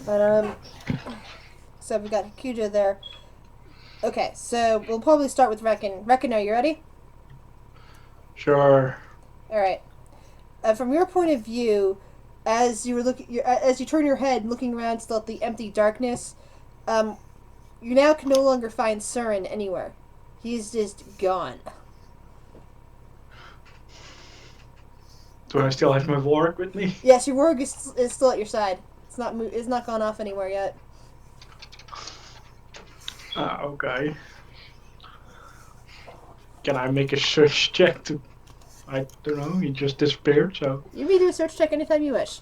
But so we got Hakuja there. Okay, so we'll probably start with Reckon. Reckon, are you ready? Sure. All right. From your point of view, as you were as you turn your head, looking around still at the empty darkness, um, you now can no longer find Surin anywhere. He's just gone. Do I still have my work with me? Yes, your warg is still at your side. It's not gone off anywhere yet. Ah, okay. Can I make a search check to? I don't know. He just disappeared. So, You may do a search check anytime you wish.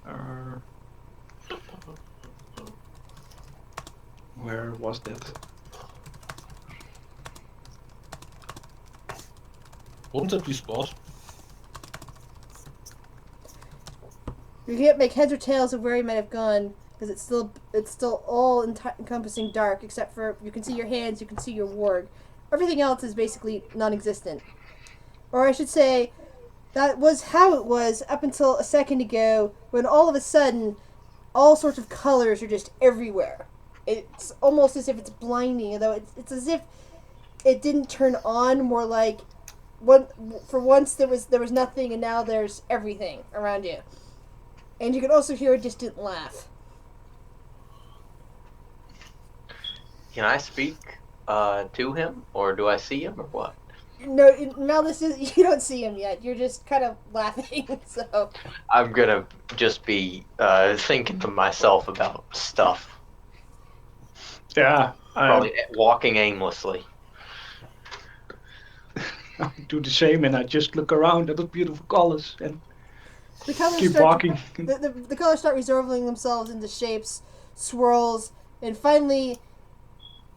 uh, where was that? Wouldn't it be spot? You can't make heads or tails of where he might have gone because it's still all encompassing dark except for you can see your hands, you can see your warg. Everything else is basically non-existent. Or I should say, that was how it was up until a second ago when all of a sudden all sorts of colors are just everywhere. It's almost as if it's blinding, though it's as if it didn't turn on. More like one for once there was nothing, and now there's everything around you. And you can also hear a distant laugh. Can I speak to him, or do I see him, or what? No, now this is you don't see him yet. You're just kind of laughing. So I'm gonna just be thinking to myself about stuff, Yeah, probably walking aimlessly. I do the same, and I just look around at the beautiful colors and the colors keep start to, walking. the colors start resolving themselves into shapes, swirls, and finally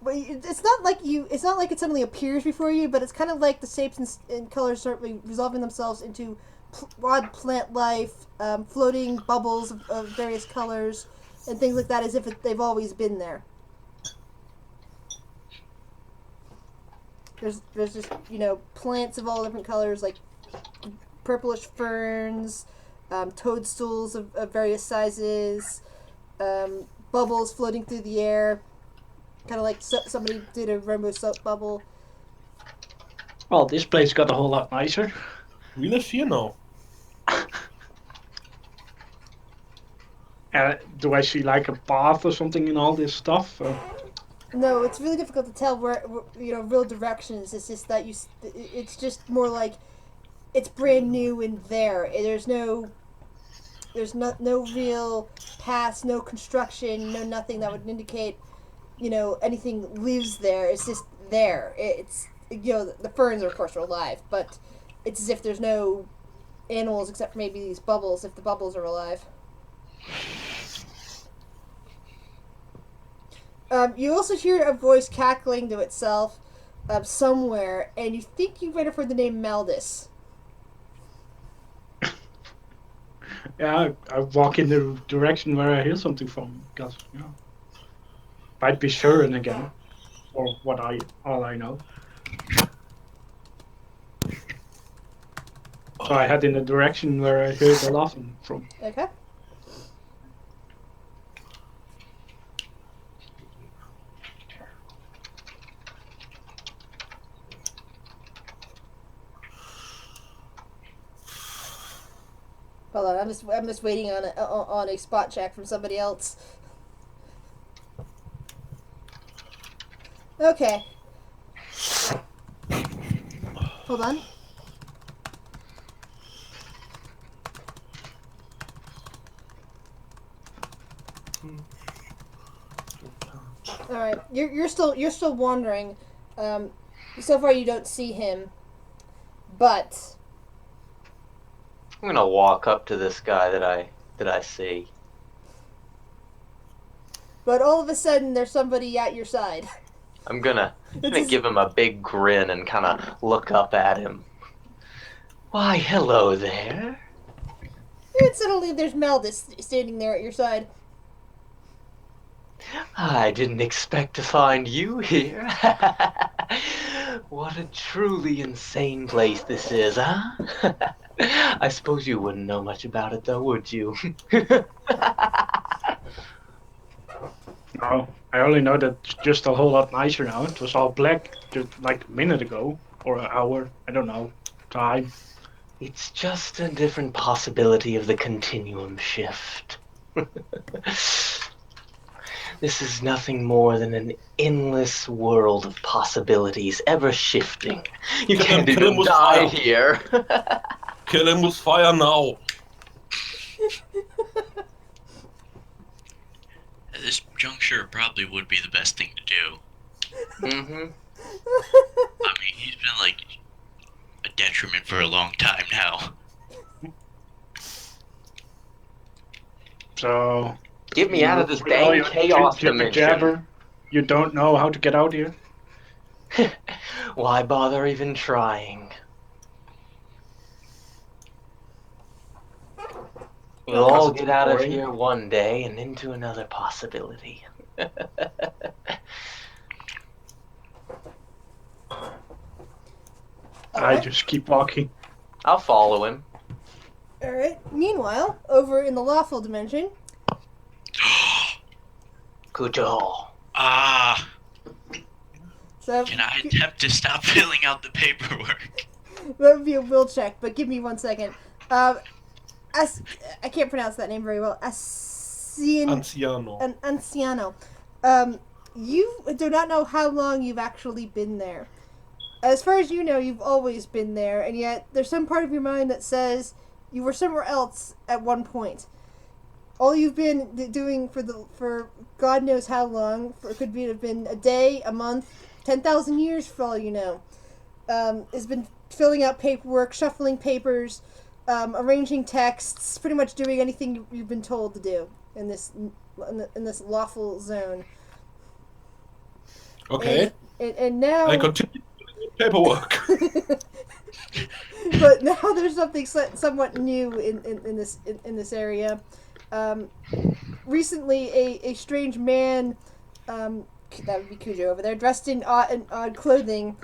it's not like it suddenly appears before you, but it's kind of like the shapes and colors start resolving themselves into odd plant life, floating bubbles of various colors and things like that, as if they've always been there. There's just plants of all different colors, like purplish ferns, toadstools of various sizes, bubbles floating through the air, kind of like somebody did a rainbow soap bubble. Well, this place got a whole lot nicer. We live here now. Do I see like a path or something in all this stuff? No, it's really difficult to tell where real directions. It's just that it's just more like it's brand new and there. There's no real past, no construction, no nothing that would indicate anything lives there. It's just there. It's the ferns, of course, are alive, but it's as if there's no animals except for maybe these bubbles, if the bubbles are alive. You also hear a voice cackling to itself somewhere, and you think you might have heard the name Maldus. Yeah, I walk in the direction where I hear something from because might be Surin again, or what I all I know. So I head in the direction where I heard the laughing from. Okay. Hold on, I'm just waiting on a spot check from somebody else. Okay, hold on. All right, you're still wandering. Um, so far you don't see him, but I'm gonna walk up to this guy that I see. all of a sudden there's somebody at your side. I'm gonna It's gonna just, give him a big grin and kind of look up at him. Why, hello there. and suddenly there's Maldus standing there at your side. I didn't expect to find you here. What a truly insane place this is, huh? I suppose you wouldn't know much about it, though, would you? No, I only know that it's just a whole lot nicer now. It was all black just like a minute ago or an hour. I don't know. Time. It's just a different possibility of the continuum shift. This is nothing more than an endless world of possibilities, ever shifting. You can't kill him even with die fire. here. Kill him with fire now. At this juncture, it probably would be the best thing to do. Mm-hmm. I mean, he's been like a detriment for a long time now. So. Get me out of this with all dang your chaos jibber dimension. jabber, you don't know how to get out here? Why bother even trying? We'll Because all it's get out of boring. here one day and into another possibility. I just keep walking. I'll follow him. Alright. Meanwhile, over in the lawful dimension, Kujo. Ah, so can I attempt to stop filling out the paperwork? that would be a will check, but give me 1 second. I can't pronounce that name very well. Anciano. An Anciano. You do not know how long you've actually been there. As far as you know, you've always been there, and yet there's some part of your mind that says you were somewhere else at one point. All you've been doing for God knows how long, could have been a day, a month, 10,000 years for all you know, has been filling out paperwork, shuffling papers, arranging texts, pretty much doing anything you've been told to do in this lawful zone. Okay. And now, I continue with paperwork. but now there's something somewhat new in this area. Recently, a strange man, that would be Cujo over there, dressed in odd clothing,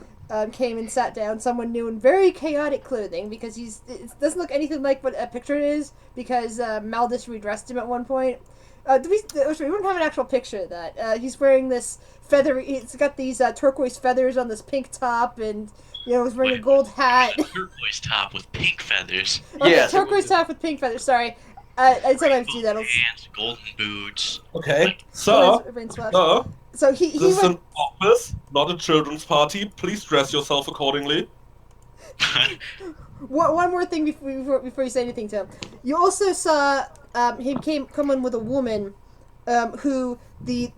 came and sat down. Someone new in very chaotic clothing, because it doesn't look anything like what a picture is, because Maldus redressed him at one point. We don't have an actual picture of that. He's wearing this feathery. It's got these turquoise feathers on this pink top, and he's wearing a gold hat. Turquoise top with pink feathers. Okay, Yes. turquoise top with pink feathers. Sorry, I sometimes do that. Hands, golden boots. Okay. Sir, sir, So he this is went. an office, not a children's party. Please dress yourself accordingly. One more thing before you say anything to him. You also saw him come in with a woman, who the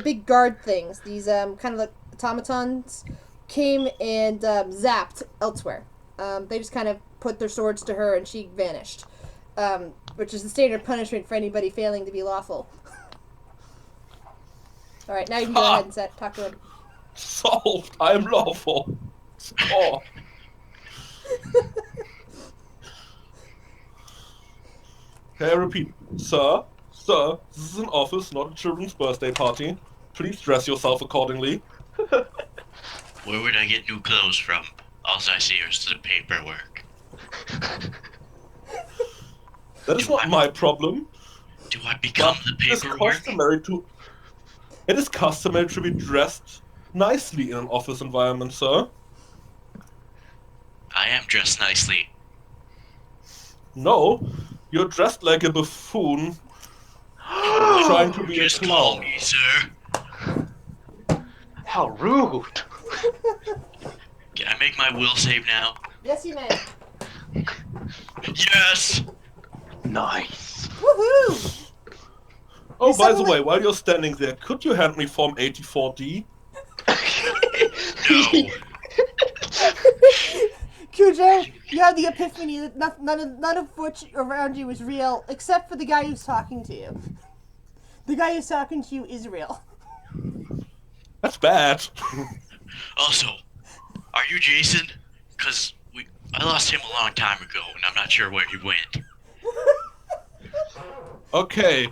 big guard things, these kind of like automatons, came and zapped elsewhere. They just kind of put their swords to her and she vanished, which is the standard punishment for anybody failing to be lawful. All right, now you can go ahead and talk to him. Solved. I am lawful. Score. Okay, I repeat. Sir, this is an office, not a children's birthday party. Please dress yourself accordingly. Where would I get new clothes from? All I see is the paperwork. That is not my problem. Do I become the paperwork? It is customary to be dressed nicely in an office environment, sir. I am dressed nicely. No, you're dressed like a buffoon trying to be a Just call clown. me, sir. How rude. Can I make my will save now? Yes, you may. Yes! Nice. Woohoo! Oh, You by the suddenly- way, while you're standing there, could you hand me Form 84D? No! Cujo, you have the epiphany that none of which around you is real, except for the guy who's talking to you. The guy who's talking to you is real. That's bad. Also, are you Jason? Because I lost him a long time ago, and I'm not sure where he went. Okay.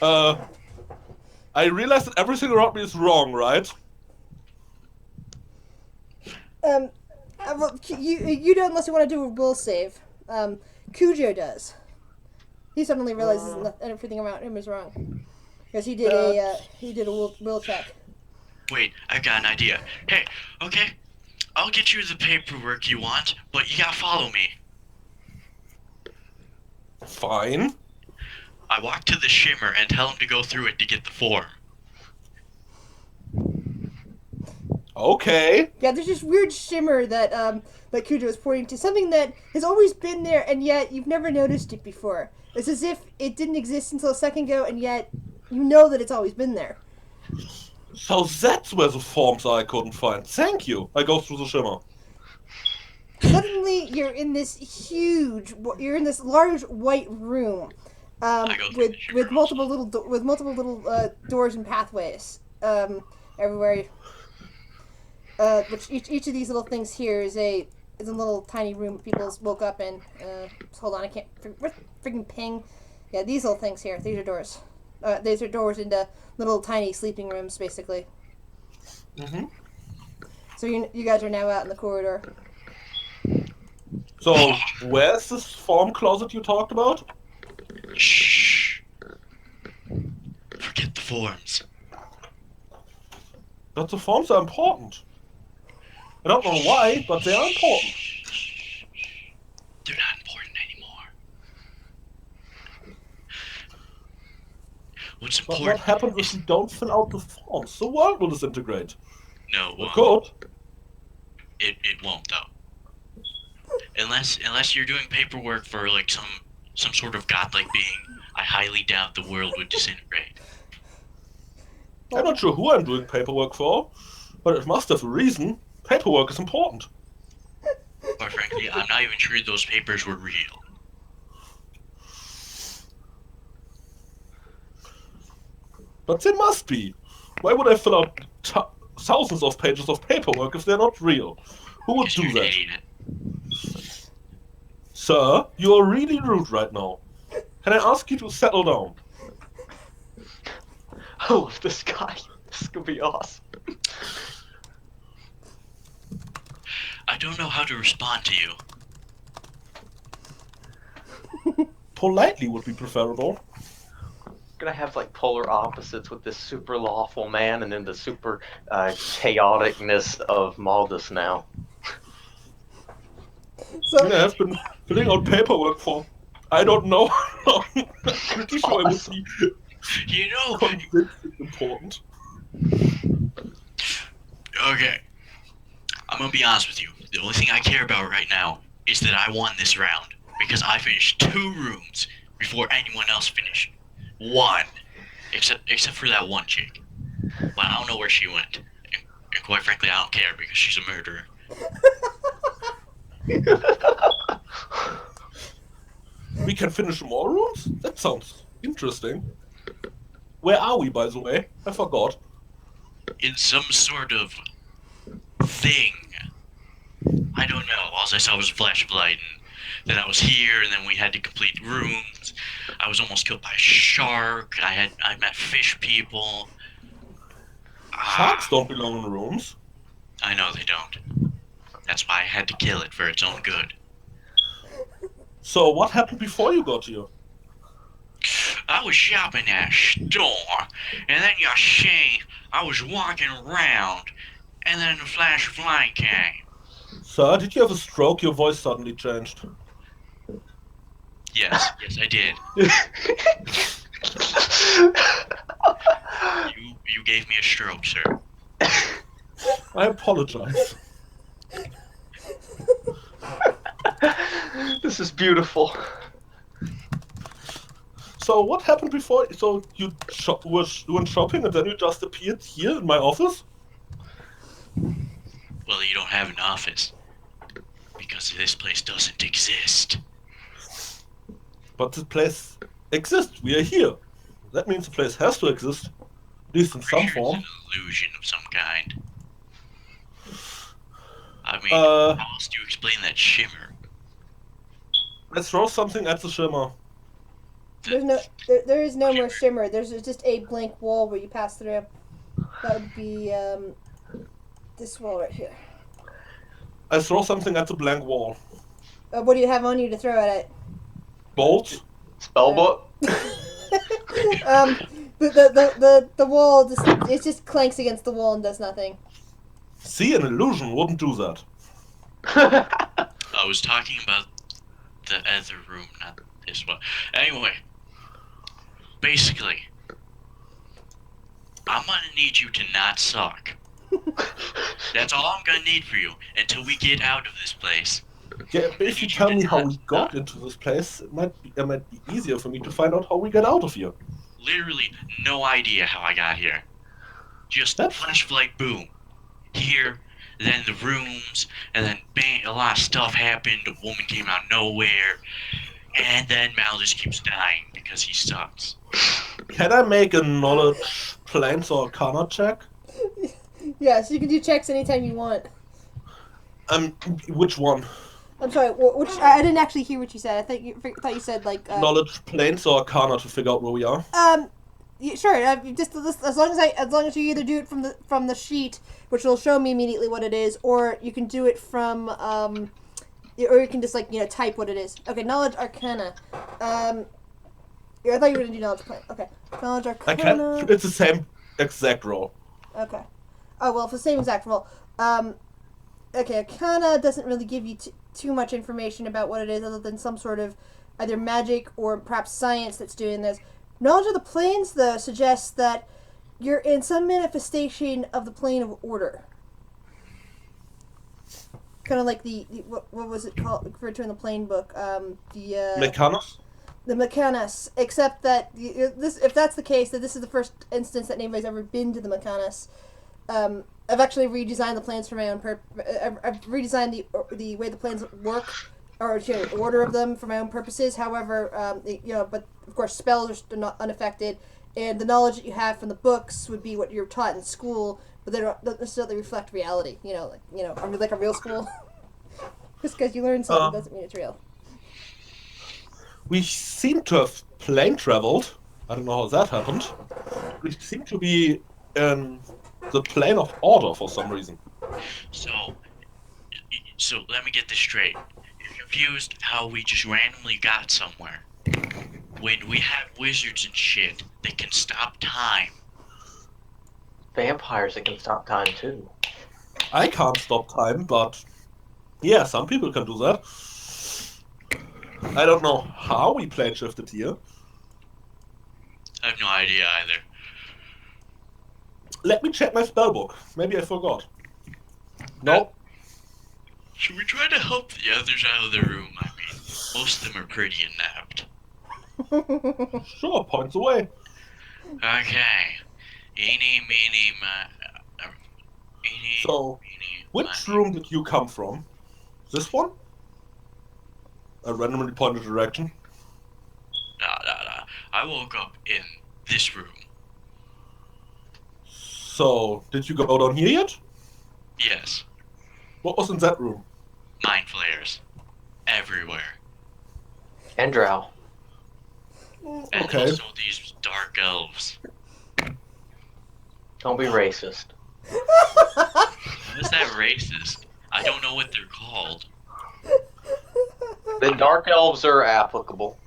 I realize that everything around me is wrong, right? Well, you don't unless you want to do a will save. Cujo does. He suddenly realizes everything around him is wrong because he did a will check. Wait, I've got an idea. Hey, okay, I'll get you the paperwork you want, but you gotta follow me. Fine. I walk to the shimmer and tell him to go through it to get the form. Okay. Yeah, there's this weird shimmer that Cujo is pointing to, something that has always been there, and yet you've never noticed it before. It's as if it didn't exist until a second ago, and yet you know that it's always been there. So that's where the forms are I couldn't find. Thank you. I go through the shimmer. Suddenly, you're in this large white room with multiple little doors and pathways everywhere. Which each of these little things here is a little tiny room people's woke up in. Hold on, I can't freaking ping. Yeah, these little things here. These are doors. These are doors into little tiny sleeping rooms, basically. Mm-hmm. So you guys are now out in the corridor. So, where's this form closet you talked about? Shh. Forget the forms. But the forms are important. I don't know why, but they are important. They're not important anymore. What's But important? what happens if we don't fill out the forms? The world will disintegrate. No, It could. It won't though. Unless you're doing paperwork for like some sort of godlike being, I highly doubt the world would disintegrate. I'm not sure who I'm doing paperwork for, but it must have a reason. Paperwork is important. Quite frankly, I'm not even sure those papers were real. But they must be. Why would I fill out thousands of pages of paperwork if they're not real? Who would You're do an that? idiot. Sir, you are really rude right now. Can I ask you to settle down? I love this guy. This is gonna be awesome. I don't know how to respond to you. Politely would be preferable. Gonna have like polar opposites with this super lawful man and then the super chaoticness of Maldus now. So I have been filling out paperwork for I don't know how long. I'm pretty sure it would be You know. convincingly important. Okay. I'm gonna be honest with you. The only thing I care about right now is that I won this round because I finished 2 rooms before anyone else finished. 1, except for that one chick. But I don't know where she went, and quite frankly, I don't care because she's a murderer. We can finish more rooms? That sounds interesting. Where are we, by the way? I forgot. In some sort of thing. I don't know. All I saw was a flash of light, and then I was here, and then we had to complete rooms. I was almost killed by a shark. I met fish people. Sharks don't belong in rooms. I know they don't. That's why I had to kill it for its own good. So what happened before you got here? I was shopping at a store, and then you see, I was walking around, and then a flash of light came. Sir, did you have a stroke? Your voice suddenly changed. Yes, I did. You gave me a stroke, sir. I apologize. This is beautiful. So what happened before? So you went shopping and then you just appeared here in my office? Well, you don't have an office. Because this place doesn't exist. But the place exists. We are here. That means the place has to exist. At least in some form. It's an illusion of some kind. I mean, how else do you explain that shimmer? Let's throw something at the shimmer. there is no more shimmer. There's just a blank wall where you pass through. That would be this wall right here. I throw something at the blank wall. What do you have on you to throw at it? Bolts? Spellbook? The wall just clanks against the wall and does nothing. See, an illusion wouldn't do that. I was talking about the other room, not this one. Anyway, basically, I'm gonna need you to not suck. That's all I'm gonna need for you until we get out of this place. Yeah, but if you tell me how we got into this place, it might be easier for me to find out how we get out of here. Literally no idea how I got here. Just flashlight boom. Here, then the rooms, and then bang, a lot of stuff happened. A woman came out of nowhere, and then Mal just keeps dying because he sucks. Can I make a knowledge, planes, or arcana check? Yes, you can do checks anytime you want. Which one? I'm sorry. Which I didn't actually hear what you said. I thought you said like Knowledge, planes, or arcana to figure out where we are. Yeah, sure. Just as long as you either do it from the sheet, which will show me immediately what it is, or you can do it from or you can just type what it is. Okay, knowledge arcana. Yeah, I thought you were gonna do knowledge plan. Okay, knowledge arcana. I can't. It's the same exact roll. Okay. Oh well, it's the same exact roll. Okay, arcana doesn't really give you too much information about what it is, other than some sort of either magic or perhaps science that's doing this. Knowledge of the planes, though, suggests that you're in some manifestation of the plane of order. Kind of like the what was it called, referred to in the plane book? Mechanus? The Mechanus. Except that if that's the case, that this is the first instance that anybody's ever been to the Mechanus. I've actually redesigned the plans for my own I've redesigned the way the plans work, or order of them for my own purposes. However, but of course spells are still not unaffected, and the knowledge that you have from the books would be what you're taught in school, but they don't necessarily reflect reality. Like a real school. Just because you learn something doesn't mean it's real. We seem to have plane traveled. I don't know how that happened. We seem to be in the plane of order for some reason. So let me get this straight. You're confused how we just randomly got somewhere. When we have wizards and shit that can stop time. Vampires that can stop time too. I can't stop time, but yeah, some people can do that. I don't know how we plane shifted here. I have no idea either. Let me check my spellbook. Maybe I forgot. Nope. Should we try to help the others out of the room? I mean, most of them are pretty inept. Sure, points away. Okay. Eeny, meeny, So, which room did you come from? This one? I randomly pointed a direction. Nah. I woke up in this room. So, did you go down here yet? Yes. What was in that room? Mind flayers. Everywhere. And Drow. And Okay. also these dark elves. Don't be racist. How is that racist? I don't know what they're called. The dark elves are applicable.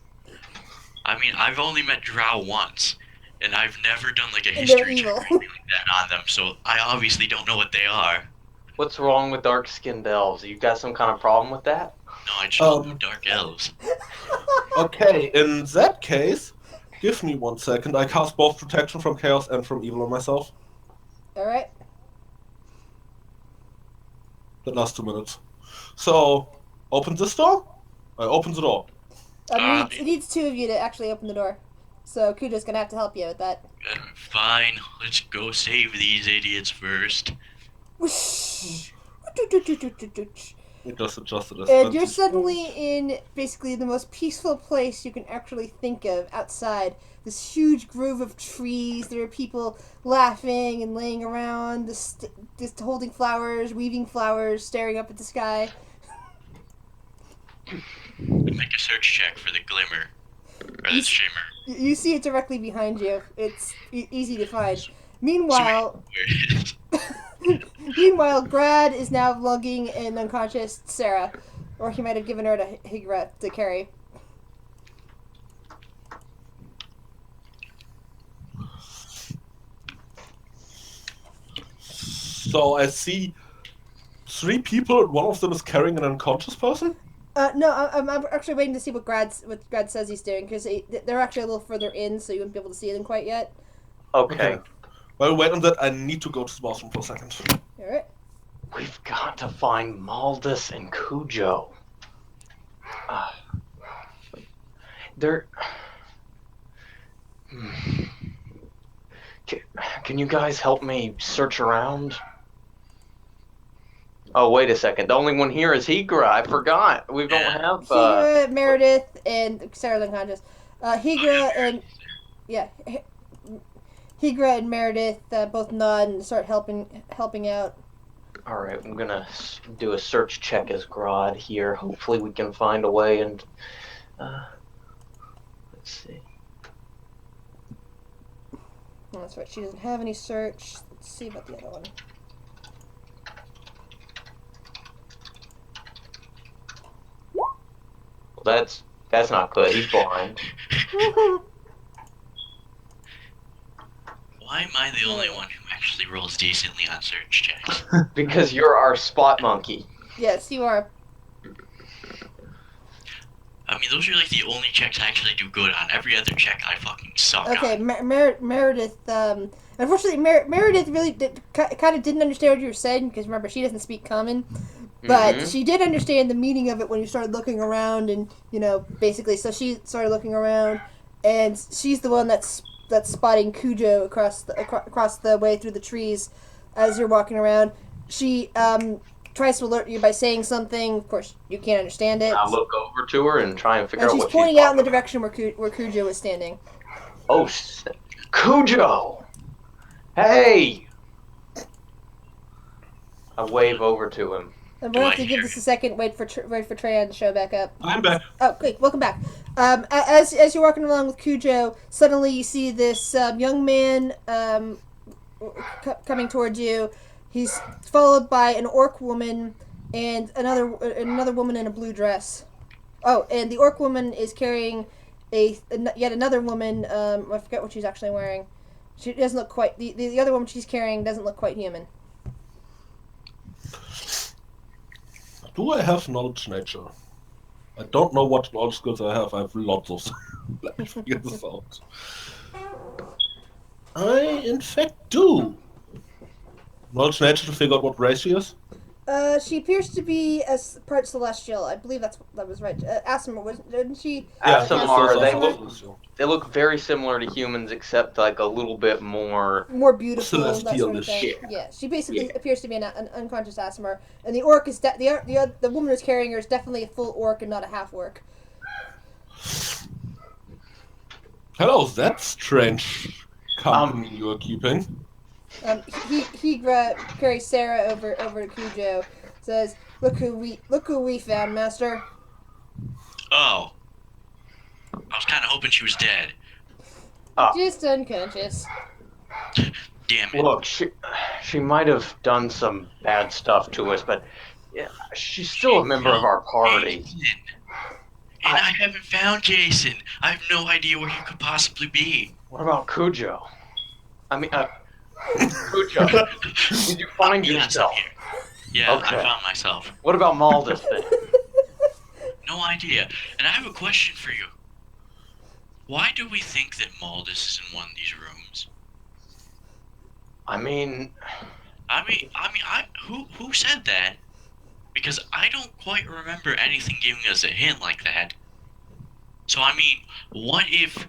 I mean, I've only met Drow once, and I've never done like a And they're history check evil. or anything like that on them, so I obviously don't know what they are. What's wrong with dark-skinned elves? You got some kind of problem with that? No, I just know dark elves. Okay, in that case, give me 1 second. I cast both protection from chaos and from evil on myself. Alright. That lasts 2 minutes. So, open this door? I open the door. It needs two of you to actually open the door. So Kujo's gonna have to help you with that. Fine, let's go save these idiots first. Whoosh. It just adjusted this. And you're suddenly in basically the most peaceful place you can actually think of outside. This huge grove of trees. There are people laughing and laying around, just holding flowers, weaving flowers, staring up at the sky. Make a search check for the glimmer. Or the shimmer. You see it directly behind you. It's easy to find. Meanwhile, Where it is. Meanwhile, Grad is now lugging an unconscious Sarah. Or he might have given her to Higra to carry. So I see 3 people, and one of them is carrying an unconscious person? No, I'm actually waiting to see what Grad says he's doing, because they're actually a little further in, so you wouldn't be able to see them quite yet. Okay. Well, wait on that. I need to go to the bathroom for a second. Alright. We've got to find Maldus and Cujo. They're... Can you guys help me search around? Oh, wait a second. The only one here is Higra. I forgot. We don't have... Higra, Meredith, and Sarah's unconscious. Higra and... Yeah. Higra and Meredith both nod and start helping out. Alright, I'm gonna do a search check as Grodd here. Hopefully we can find a way and... let's see. Oh, that's right, she doesn't have any search. Let's see about the other one. Well, that's not good. He's blind. Why am I the only one who actually rolls decently on search checks? Because you're our spot monkey. Yes, you are. I mean, those are like the only checks I actually do good on. Every other check I fucking suck Okay, on. Meredith, unfortunately, Meredith really kind of didn't understand what you were saying, because remember, she doesn't speak common. But she did understand the meaning of it when you started looking around, and, basically, so she started looking around, and she's the one that's spotting Cujo across the way through the trees as you're walking around. She tries to alert you by saying something. Of course, you can't understand it. I'll look over to her and try and figure And out she's what pointing she's out in the talking direction where Cujo is standing. about. Oh, Cujo! Hey! I wave over to him. And we'll have to give this a second. Wait for Treyan to show back up. I'm back. Oh, great! Welcome back. As you're walking along with Cujo, suddenly you see this young man coming towards you. He's followed by an orc woman and another woman in a blue dress. Oh, and the orc woman is carrying yet another woman. I forget what she's actually wearing. She doesn't look quite. The other woman she's carrying doesn't look quite human. Do I have knowledge nature? I don't know what knowledge skills I have. I have lots of them. Let me figure this out. I, in fact, do. Knowledge nature to figure out what race she is? She appears to be a part celestial. I believe that was right. Aasimar, didn't she? Yeah, Aasimar, they look very similar to humans, except like a little bit more beautiful. That sort of thing. Yeah, she basically appears to be an unconscious Aasimar, and the orc is the woman who's carrying her is definitely a full orc and not a half orc. Hello, that's strange company you are keeping. He carries Sarah over to Cujo. Says, "Look who we found, Master." Oh. I was kind of hoping she was dead. Just unconscious. Damn it. Look, she might have done some bad stuff to us, but she's still a member of our party. Jason. And I haven't found Jason. I have no idea where he could possibly be. What about Cujo? I mean, Cujo, did you find yourself? Yeah, Okay. I found myself. What about Maldus then? No idea. And I have a question for you. Why do we think that Maldus is in one of these rooms? I mean, who said that? Because I don't quite remember anything giving us a hint like that. So I mean, what if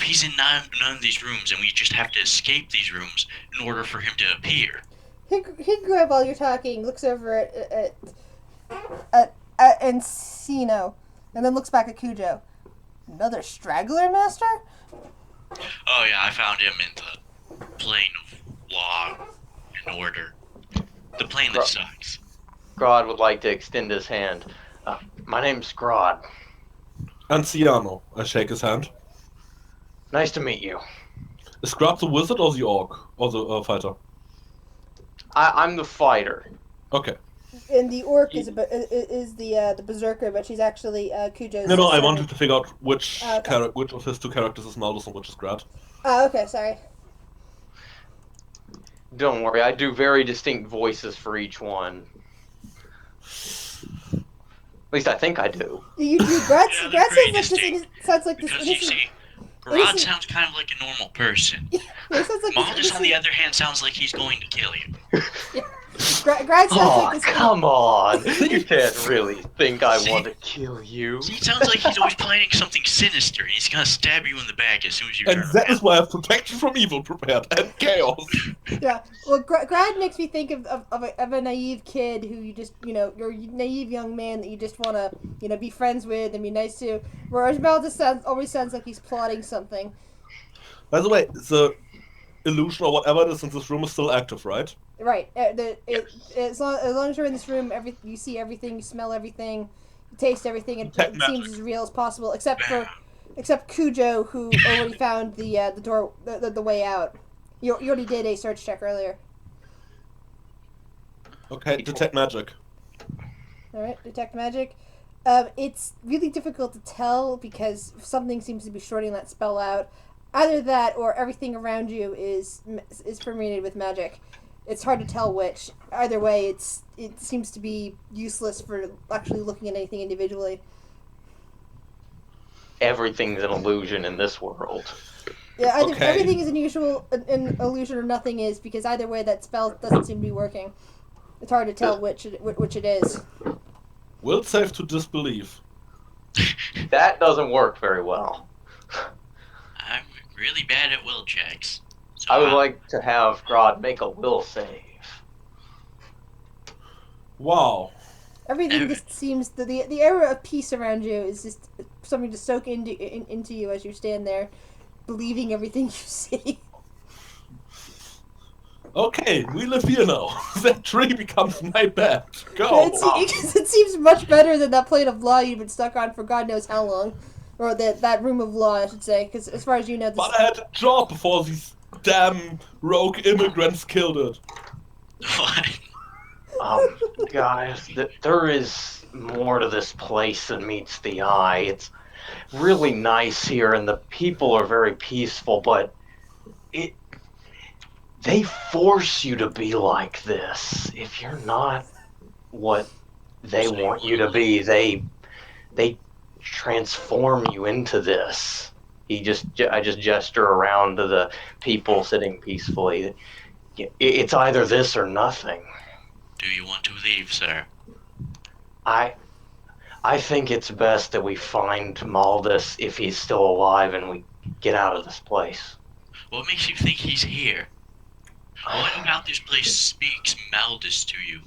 he's in none of these rooms and we just have to escape these rooms in order for him to appear? Higra, while you're talking, looks over at Encino, and then looks back at Cujo. Another straggler, Master? Oh yeah, I found him in the plane of law and order. The plane that sucks. Grodd would like to extend his hand. My name's Grodd. Anciano. I shake his hand. Nice to meet you. Is Grodd the wizard or the orc? Or the fighter? I'm the fighter. Okay. And the orc is the berserker, but she's actually Cujo's. No, I servant. wanted to figure out which Okay. which of his two characters is Maldus and which is Grad. Oh, okay, sorry. Don't worry, I do very distinct voices for each one. At least I think I do. You do. Grad Yeah, they're sounds pretty like this. distinct. Sounds like this. Because you innocent- see, Grad innocent- sounds kind of like a normal person. Yeah, it sounds like Maldus, this. on the other hand, sounds like he's going to kill you. Grad sounds Oh, like this. come on! You can't really think I want to kill you. See, it sounds like he's always planning something sinister, and he's gonna stab you in the back as soon as you And turn that around. is why I have protection from evil prepared and chaos. Yeah. Well, Grad makes me think of a naive kid who you just, you're a naive young man that you just want to, be friends with and be nice to. Whereas Maldus always sounds like he's plotting something. By the way, the illusion or whatever it is in this room is still active, right? Right. As long as you're in this room, you see everything, you smell everything, you taste everything, and Detect it seems magic. as real as possible, except Cujo, who already found the door, the way out. You already did a search check earlier. Okay, detect magic. All right, detect magic. It's really difficult to tell because something seems to be shorting that spell out. Either that, or everything around you is permeated with magic. It's hard to tell which. Either way, it seems to be useless for actually looking at anything individually. Everything's an illusion in this world. Yeah, either Okay. everything is an illusion, or nothing is, because either way, that spell doesn't seem to be working. It's hard to tell which it is. Will save to disbelieve. That doesn't work very well. I'm really bad at will checks. So I would like to have Grodd make a will save. Wow. Everything just seems the aura of peace around you is just something to soak into you as you stand there, believing everything you see. Okay, we live here now. That tree becomes my bed. Go. It seems much better than that plane of law you've been stuck on for God knows how long, or that room of law, I should say. Because as far as you know, this. But I had a job before these damn rogue immigrants killed it. What? Guys, there is more to this place than meets the eye. It's really nice here, and the people are very peaceful, but they force you to be like this. If you're not what they want you to be, they transform you into this. I just gesture around to the people sitting peacefully. It's either this or nothing. Do you want to leave, sir? I think it's best that we find Maldus if he's still alive and we get out of this place. What makes you think he's here? What about this place speaks Maldus to you?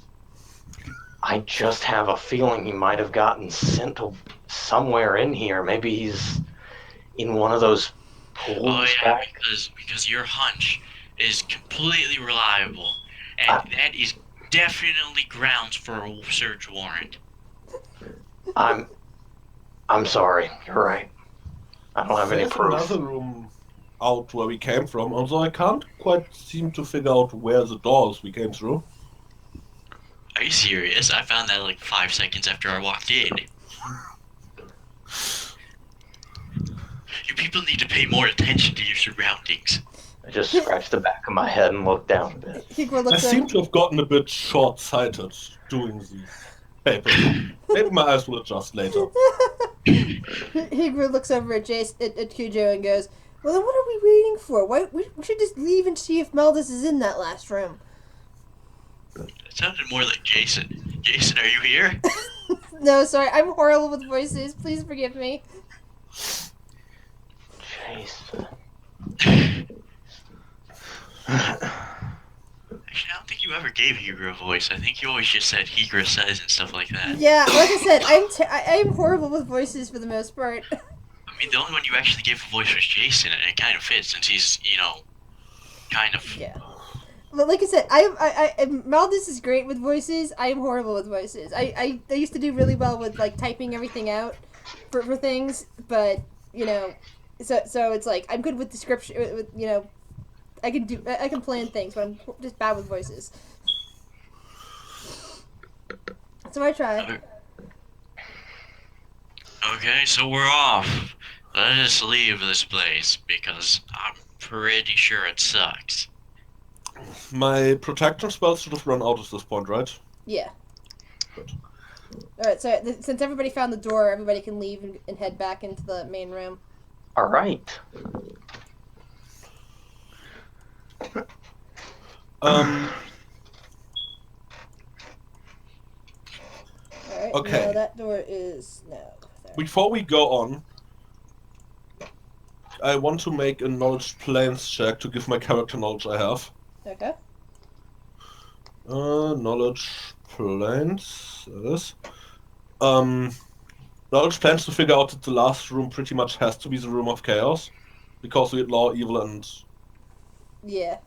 I just have a feeling he might have gotten sent to somewhere in here. Maybe he's in one of those pools. Oh yeah, back. because your hunch is completely reliable, and that is definitely grounds for a search warrant. I'm sorry. You're right. I don't have any There's proof. another room out where we came from, although I can't quite seem to figure out where the doors we came through. Are you serious? I found that like 5 seconds after I walked in. You people need to pay more attention to your surroundings. I just scratched the back of my head and looked down a bit. Higro I looks seem over. to have gotten a bit short-sighted doing these papers. Maybe my eyes will adjust later. Higro looks over at Cujo and goes, "Well, then what are we waiting for? Why we should just leave and see if Maldus is in that last room." That sounded more like Jason. Jason, are you here? No, sorry, I'm horrible with voices. Please forgive me. Jason. Actually, I don't think you ever gave Higro a voice. I think you always just said Higro says and stuff like that. Yeah, like I said, I'm horrible with voices for the most part. I mean, the only one you actually gave a voice was Jason, and it kind of fits since he's, kind of. Yeah. But like I said, Maldus is great with voices. I am horrible with voices. I used to do really well with like typing everything out for things, but so it's like I'm good with description. I can plan things, but I'm just bad with voices. So I try. Okay, so we're off. Let us leave this place because I'm pretty sure it sucks. My protection spells should have run out at this point, right? Yeah. Good. Alright, so since everybody found the door, everybody can leave and head back into the main room. All right. Um, Alright, Okay. now that door is no. There. before we go on, I want to make a knowledge planes check to give my character knowledge I have. Okay. Knowledge planes. That is. Knowledge plans to figure out that the last room pretty much has to be the room of chaos, because we law evil and Yeah.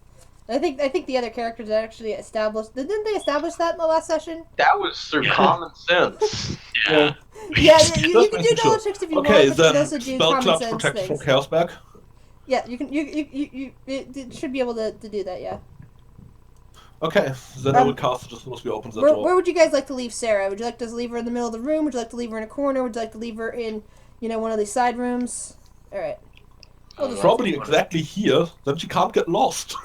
I think the other characters actually established. Didn't they establish that in the last session? That was through Yeah. common sense. Yeah. Yeah, you can do Sure. knowledge checks if you okay. want, but you can Then also do spell common clutch sense protection things. from chaos back. Yeah, you can. You it should be able to do that. Yeah. Okay, then I will cast it as soon as we open the Where door. would you guys like to leave Sarah? Would you like to leave her in the middle of the room? Would you like to leave her in a corner? Would you like to leave her in, one of these side rooms? All right. We'll just, Probably exactly here. Then she can't get lost.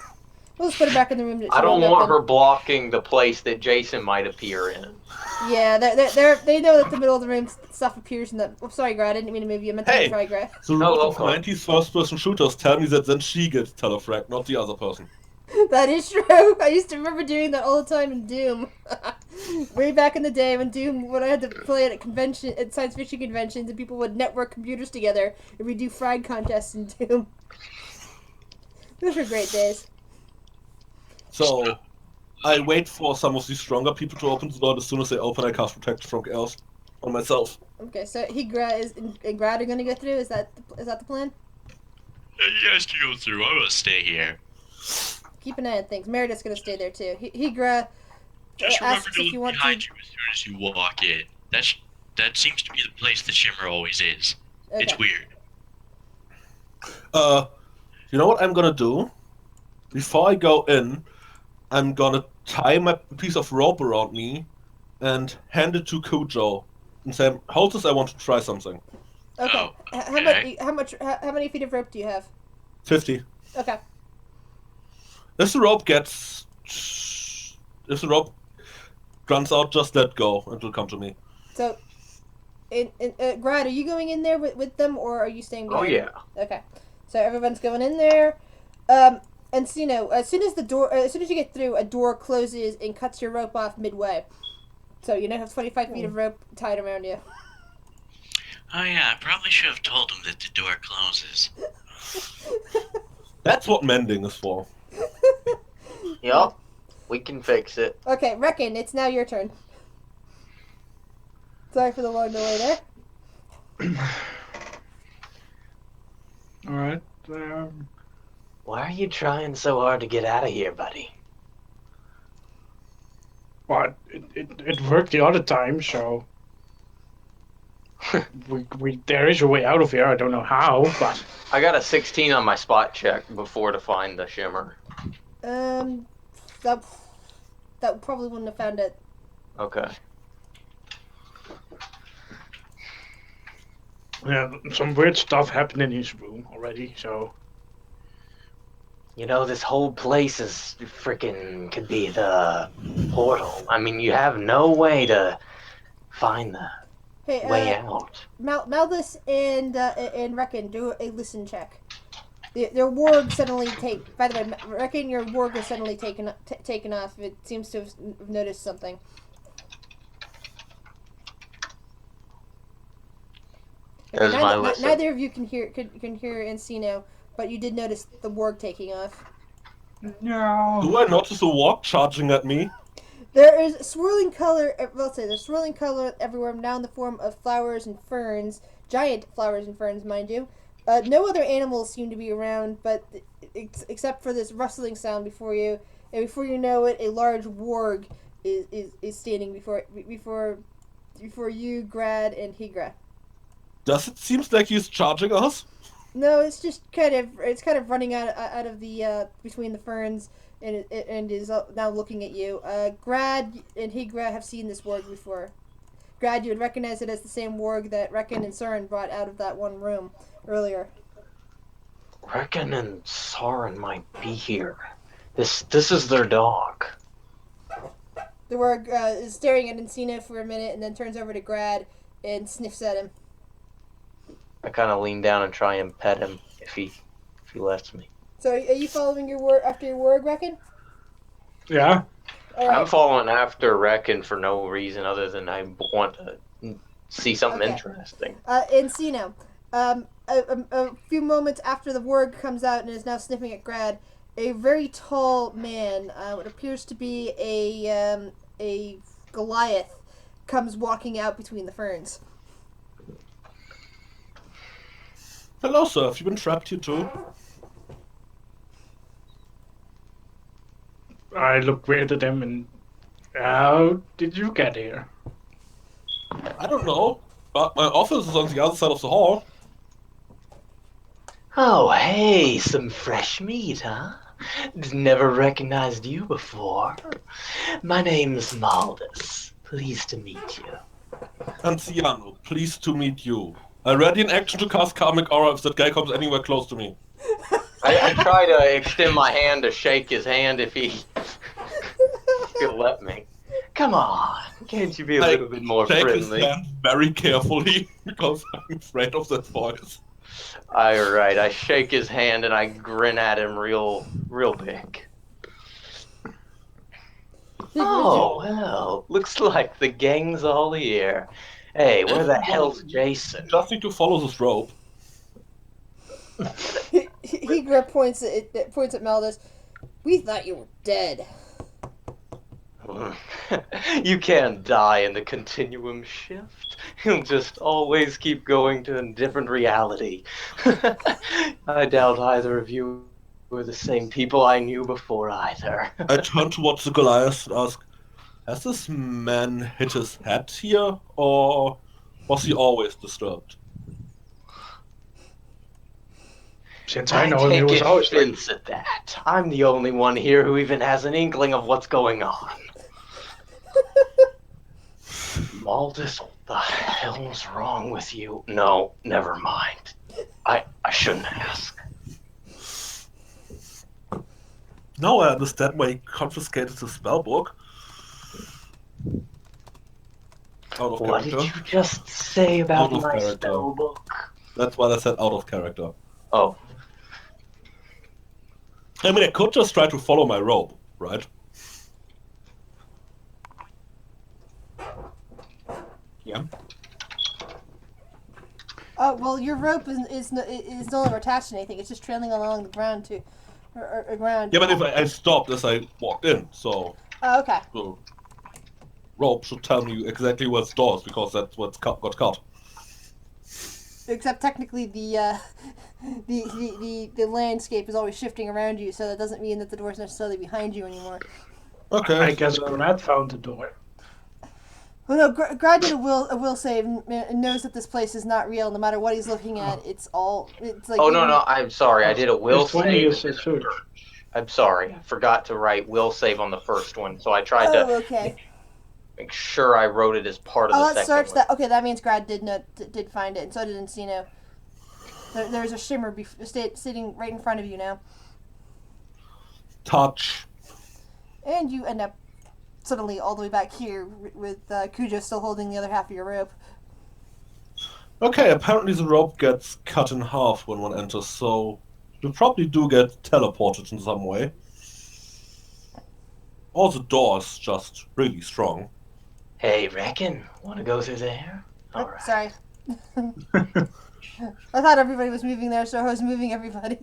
we'll just put her back in the room. That she I don't won't want open. her blocking the place that Jason might appear in. Yeah, they know that the middle of the room stuff appears in the. Oh, sorry, Grad. I didn't mean to move you. I meant to Hey! try, Grad. The rules of okay. 90s first-person shooters tell me that then she gets telefrag, not the other person. That is true. I used to remember doing that all the time in Doom. Way back in the day when I had to play at science fiction conventions, and people would network computers together and we do frag contests in Doom. Those were great days. So, I wait for some of these stronger people to open the door. As soon as they open, I cast Protection from Chaos on myself. Okay, so and Grad are gonna go through. Is that the plan? You guys can go through. I'm gonna stay here. Keep an eye on things. Meredith's gonna stay there too. Higra Just remember asks to if look you want behind to. you as soon as you walk in. That seems to be the place the Shimmer always is. Okay. It's weird. You know what I'm gonna do? Before I go in, I'm gonna tie my piece of rope around me and hand it to Kujo and say, "Hold this, I want to try something." Okay. Oh, How many feet of rope do you have? 50. Okay. If the rope runs out, just let go and it'll come to me. So, Grad, are you going in there with them, or are you staying Oh behind? yeah. Okay. So everyone's going in there. And so, as soon as you get through, a door closes and cuts your rope off midway. So you now have 25 feet of rope tied around you. Oh yeah, I probably should have told him that the door closes. That's what mending is for. Yup. We can fix it. Okay, Reckon, it's now your turn. Sorry for the long delay there. Alright. Why are you trying so hard to get out of here, buddy? But it worked the other time, so there is a way out of here. I don't know how, but I got a 16 on my spot check before to find the shimmer. That probably wouldn't have found it. Okay. yeah, some weird stuff happened in his room already. So You know, this whole place is freaking could be the portal. I mean, you have no way to find the Hey, way out. Malthus and Reckon, do a listen check. Their warg suddenly take. By the way, Reckon, your warg is suddenly taken off. It seems to have noticed something. That is my listen. Neither of you can hear Encino, but you did notice the warg taking off. no. Do I notice a walk charging at me? There is swirling color. Let's say there's swirling color everywhere, now in the form of flowers and ferns, giant flowers and ferns, mind you. No other animals seem to be around, but except for this rustling sound before you, and before you know it, a large warg is standing before you, Grad, and Higra. Does it seem like he's charging us? No, it's just kind of running out of the between the ferns. and is now looking at you. Grad and Higra have seen this warg before. Grad, you would recognize it as the same warg that Reckon and Surin brought out of that one room earlier. Reckon and Soren might be here. This is their dog. The warg is staring at Encina for a minute and then turns over to Grad and sniffs at him. I kind of lean down and try and pet him if he lets me. So, are you following your warg after your warg, Reckon? Yeah. All right. I'm following after Reckon for no reason other than I want to see something Okay. interesting. Encino, a few moments after the warg comes out and is now sniffing at Grad, a very tall man, what appears to be a Goliath, comes walking out between the ferns. Hello, sir. Have you been trapped here too? I look weird at them and how did you get here? I don't know, but my office is on the other side of the hall. Oh, hey, some fresh meat, huh? Never recognized you before. My name's Maldus. Pleased to meet you. Anciano, pleased to meet you. I ready in action to cast Karmic Aura if that guy comes anywhere close to me. I try to extend my hand to shake his hand if he'll let me. Come on, can't you be a little bit more Shake friendly? his hand very carefully because I'm afraid of that voice. Alright, I shake his hand and I grin at him real big. Oh, well, looks like the gang's all here. Hey, where the hell's Jason? Just need to follow this rope. Higra points at Maldus. We thought you were dead. You can't die in the continuum shift. You'll just always keep going to a different reality. I doubt either of you were the same people I knew before either. I turn towards the Goliath and ask, has this man hit his head here, or was he always disturbed? Since I know him, he take was always like, offense at that. I'm the only one here who even has an inkling of what's going on. Maldus, what the hell's wrong with you? No, never mind. I shouldn't ask. Now I understand why he confiscated the spellbook. Out of What did character. you just say about Out of my character. spellbook? That's why I said out of character. Oh, I mean, I could just try to follow my rope, right? Yeah. Well, your rope is no longer attached to anything. It's just trailing along the ground ground. Yeah, but if I stopped as I walked in, so Oh, okay. the rope should tell me exactly where the door is, because that's what's got cut. Except technically the landscape is always shifting around you, so that doesn't mean that the door's necessarily behind you anymore. Okay. I guess Grad found the door. Well, no, Grad did a will save and knows that this place is not real. No matter what he's looking at, it's like. oh no, I'm sorry. I did a will This 20 save. is a search. I'm sorry. I forgot to write will save on the first one, so I tried to Oh, okay. make sure I wrote it as part of the Let's second search one. that. Okay, that means Grad did find it, and so did Encino. There's a shimmer sitting right in front of you now, Touch. and you end up suddenly all the way back here with Cujo still holding the other half of your rope. Okay, apparently the rope gets cut in half when one enters, so you probably do get teleported in some way. Or the door is just really strong. Hey, Reckon, want to go through there? All right. Sorry. I thought everybody was moving there, so I was moving everybody.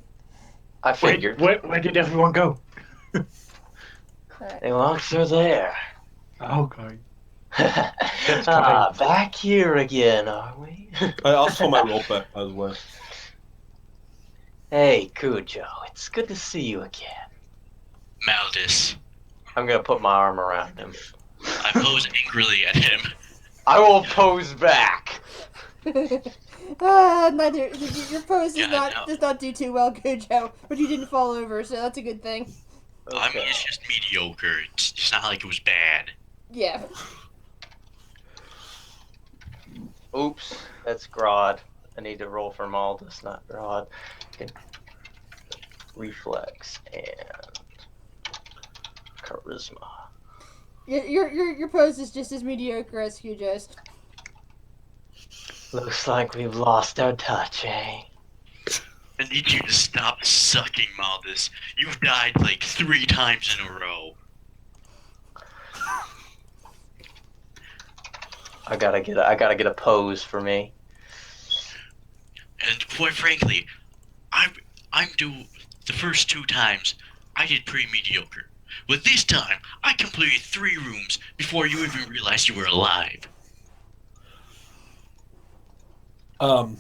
I Wait, figured. where did everyone go? They walked through there. Okay. Back here again, are we? I asked for my rope back, by the way. Hey, Cujo, it's good to see you again. Maldus. I'm gonna put my arm around him. I pose angrily at him. I will pose back. Neither your pose Yeah, does not do too well, Cujo, but you didn't fall over, so that's a good thing. I mean, it's just mediocre. It's not like it was bad. Yeah. Oops, that's Grodd. I need to roll for Maldus, not Grodd. Okay. Reflex and charisma. Your pose is just as mediocre as Cujo's. Looks like we've lost our touch, eh? I need you to stop sucking, Maldus. You've died like 3 times in a row. I gotta get a pose for me. And quite frankly, I'm due. The first 2 times I did pretty mediocre, but this time I completed 3 rooms before you even realized you were alive.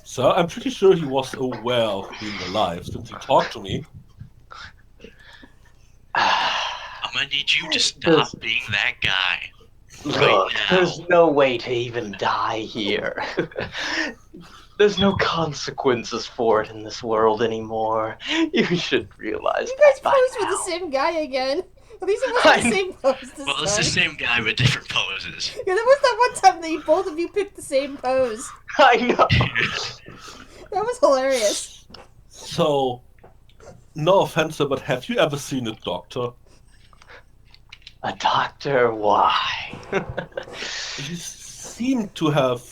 Sir, I'm pretty sure he was aware of being alive since he talked to me. I'm gonna need you to stop being that guy. Look, now. there's no way to even die here. There's no consequences for it in this world anymore. You should realize You that guys by posed with now. the same guy again. At least it wasn't the same pose this Well, it's time. the same guy with different poses. Yeah, there was that one time that you both of you picked the same pose. I know. That was hilarious. So, no offense, sir, but have you ever seen a doctor? A doctor? Why? You seem to have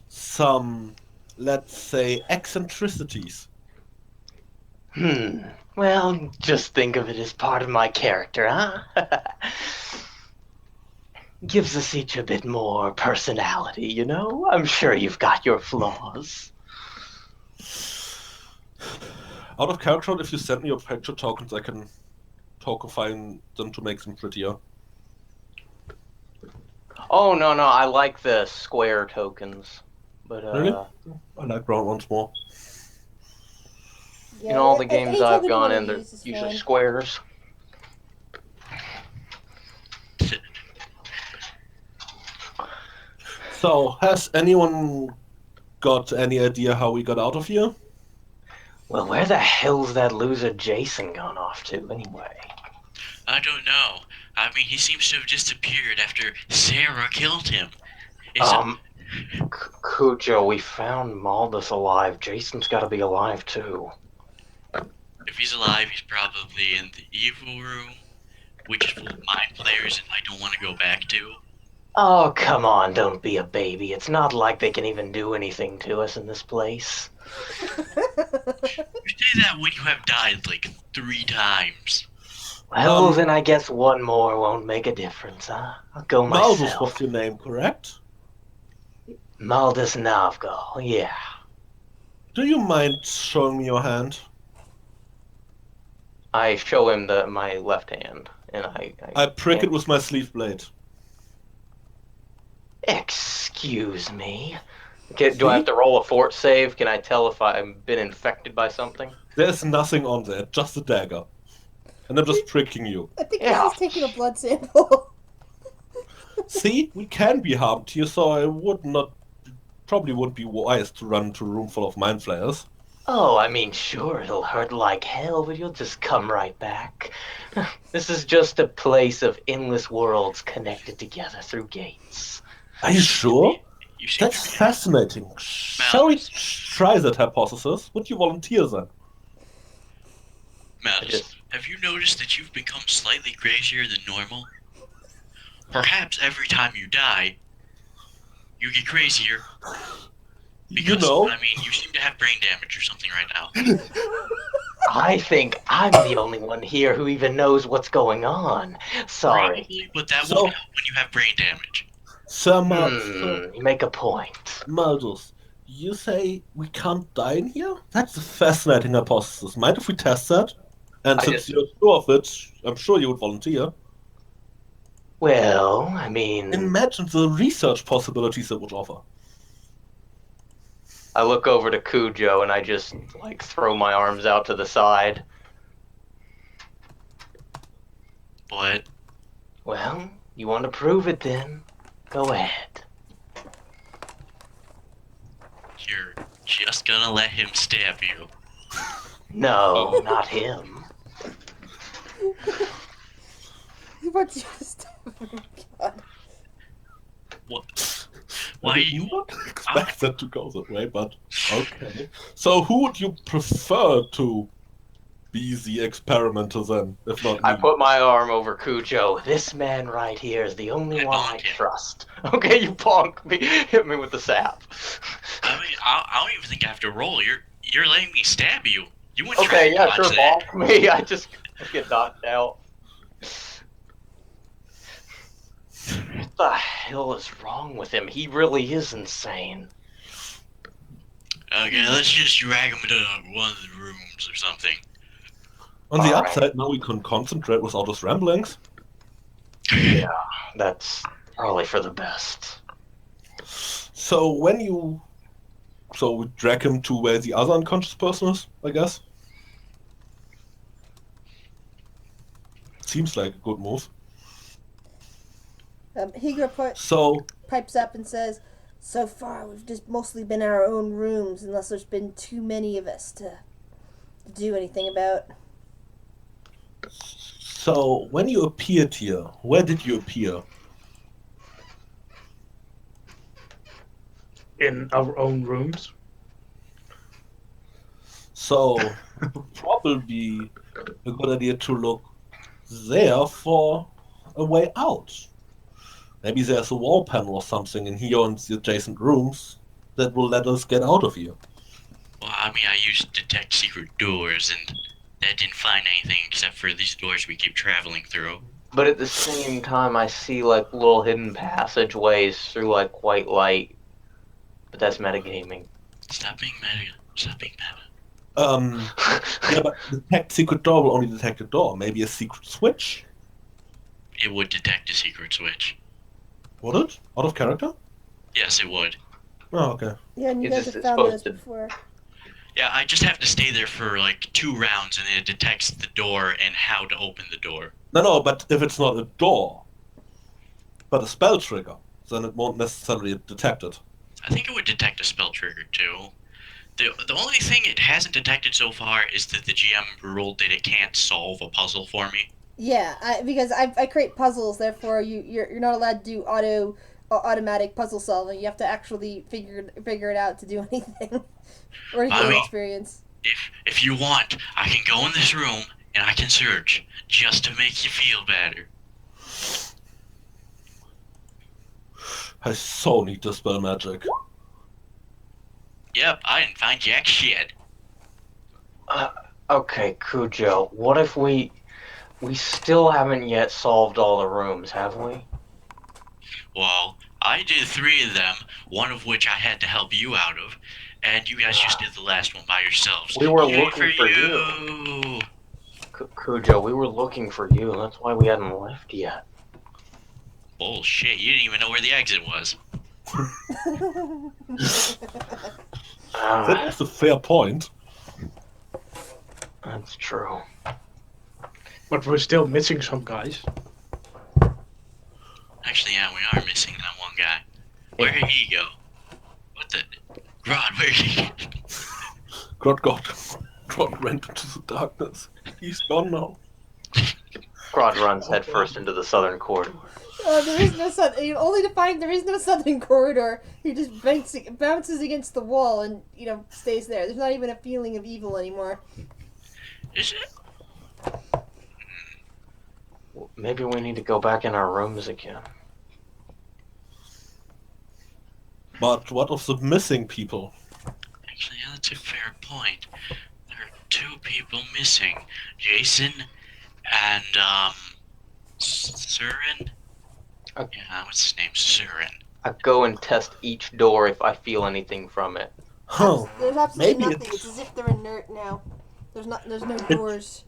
some, let's say, eccentricities. Well, just think of it as part of my character, huh? Gives us each a bit more personality, you know? I'm sure you've got your flaws. Out of character, if you send me your picture tokens, I can tokify them to make them prettier. Oh, no, I like the square tokens. But, Really? I like brown ones more. Yeah, in all the any games I've token you gone wanna in, they're use is usually fine. squares. So, has anyone got any idea how we got out of here? Well, where the hell's that loser Jason gone off to, anyway? I don't know. I mean, he seems to have disappeared after Sarah killed him. Cujo, we found Maldus alive. Jason's gotta be alive, too. If he's alive, he's probably in the evil room, which is full of mind players and I don't want to go back to. Oh, come on, don't be a baby. It's not like they can even do anything to us in this place. You say that when you have died like 3 times. Well, then I guess one more won't make a difference, huh? I'll go Maldus myself. was your name, correct? Maldus Navgal, yeah. Do you mind showing me your hand? I show him my left hand, and I prick it with my sleeve blade. Excuse me. Do I have to roll a fort save? Can I tell if I've been infected by something? There's nothing on there, just a dagger. And I'm just pricking you. I think Yeah. he's taking a blood sample. See, we can be harmed here, so I probably wouldn't be wise to run into a room full of mind flayers. Oh, I mean, sure, it'll hurt like hell, but you'll just come right back. This is just a place of endless worlds connected together through gates. Are you sure? You seem That's to be fascinating. Shall we try that hypothesis? Would you volunteer then? Mouse, have you noticed that you've become slightly crazier than normal? Perhaps every time you die, you get crazier. Because, You know, I mean, you seem to have brain damage or something right now. I think I'm the only one here who even knows what's going on. Sorry. Probably, but that So- won't help when you have brain damage. Sir You make a point. Maldus, you say we can't die in here? That's a fascinating hypothesis. Mind if we test that? And I since just- you're sure of it, I'm sure you would volunteer. Well, I mean, Imagine the research possibilities it would offer. I look over to Cujo and I just, throw my arms out to the side. But Well, you want to prove it then? Go ahead. you're just gonna let him stab you. No, not him. want you to stop. Oh, God. What? I Why did you? not expect that to go that way, but okay. So who would you prefer to be the experimenter then, if not I me? put my arm over Cujo. This man right here is the only I one I bonked him. trust. Okay, you bonk me. Hit me with the sap. I mean, I don't even think I have to roll. You're letting me stab you. You wouldn't try Okay, to yeah, dodge sure, that. bonk me. I get knocked out. What the hell is wrong with him? He really is insane. Okay, let's just drag him into one of the rooms or something. On the Alright. upside, now we can concentrate with all those ramblings. Yeah, that's probably for the best. So we drag him to where the other unconscious person is, I guess. Seems like a good move. Higa So, pipes up and says, "So far, we've just mostly been in our own rooms, unless there's been too many of us to do anything about." so when you appeared here, where did you appear? In our own rooms. So, it would probably be a good idea to look there for a way out. Maybe there's a wall panel or something in here and the adjacent rooms that will let us get out of here. Well, I mean, I used detect secret doors, and that didn't find anything except for these doors we keep traveling through. But at the same time, I see like little hidden passageways through like white light. But that's metagaming. Stop being meta. Stop being meta. Yeah, but detect secret door will only detect a door. Maybe a secret switch? It would detect a secret switch. Would it? Out of character? Yes, it would. Oh, okay. Yeah, and you It's guys just- have it's found those supposed to- before. Yeah, I just have to stay there for like 2 rounds, and it detects the door and how to open the door. No, but if it's not a door, but a spell trigger, then it won't necessarily detect it. I think it would detect a spell trigger too. The only thing it hasn't detected so far is that the GM ruled that it can't solve a puzzle for me. Yeah, because I create puzzles, therefore you're not allowed to do automatic puzzle solving. You have to actually figure it out to do anything or to I gain mean- experience. If you want, I can go in this room and I can search just to make you feel better. I so need to spell magic. Yep, I didn't find jack shit. Okay, Cujo, what if we still haven't yet solved all the rooms, have we? Well, I did 3 of them, one of which I had to help you out of, and you guys just did the last one by yourselves. We were Yay looking for you. Cujo, we were looking for you, and that's why we hadn't left yet. Bullshit, you didn't even know where the exit was. That's a fair point. That's true. But we're still missing some guys. Actually, yeah, we are missing that one guy. Where did he go? What the? Rod, where did he go? God went into the darkness. He's gone now. Grodd runs headfirst into the southern corridor. There is no only to find there is no southern corridor. He just bounces against the wall and stays there. There's not even a feeling of evil anymore. Is it? Maybe we need to go back in our rooms again. But what of the missing people? Actually, yeah, that's a fair point. There are 2 people missing. Jason and, Surin? Yeah, what's his name? Surin. I go and test each door if I feel anything from it. Huh. There's absolutely Maybe nothing. it's- It's as if they're inert now. There's no doors.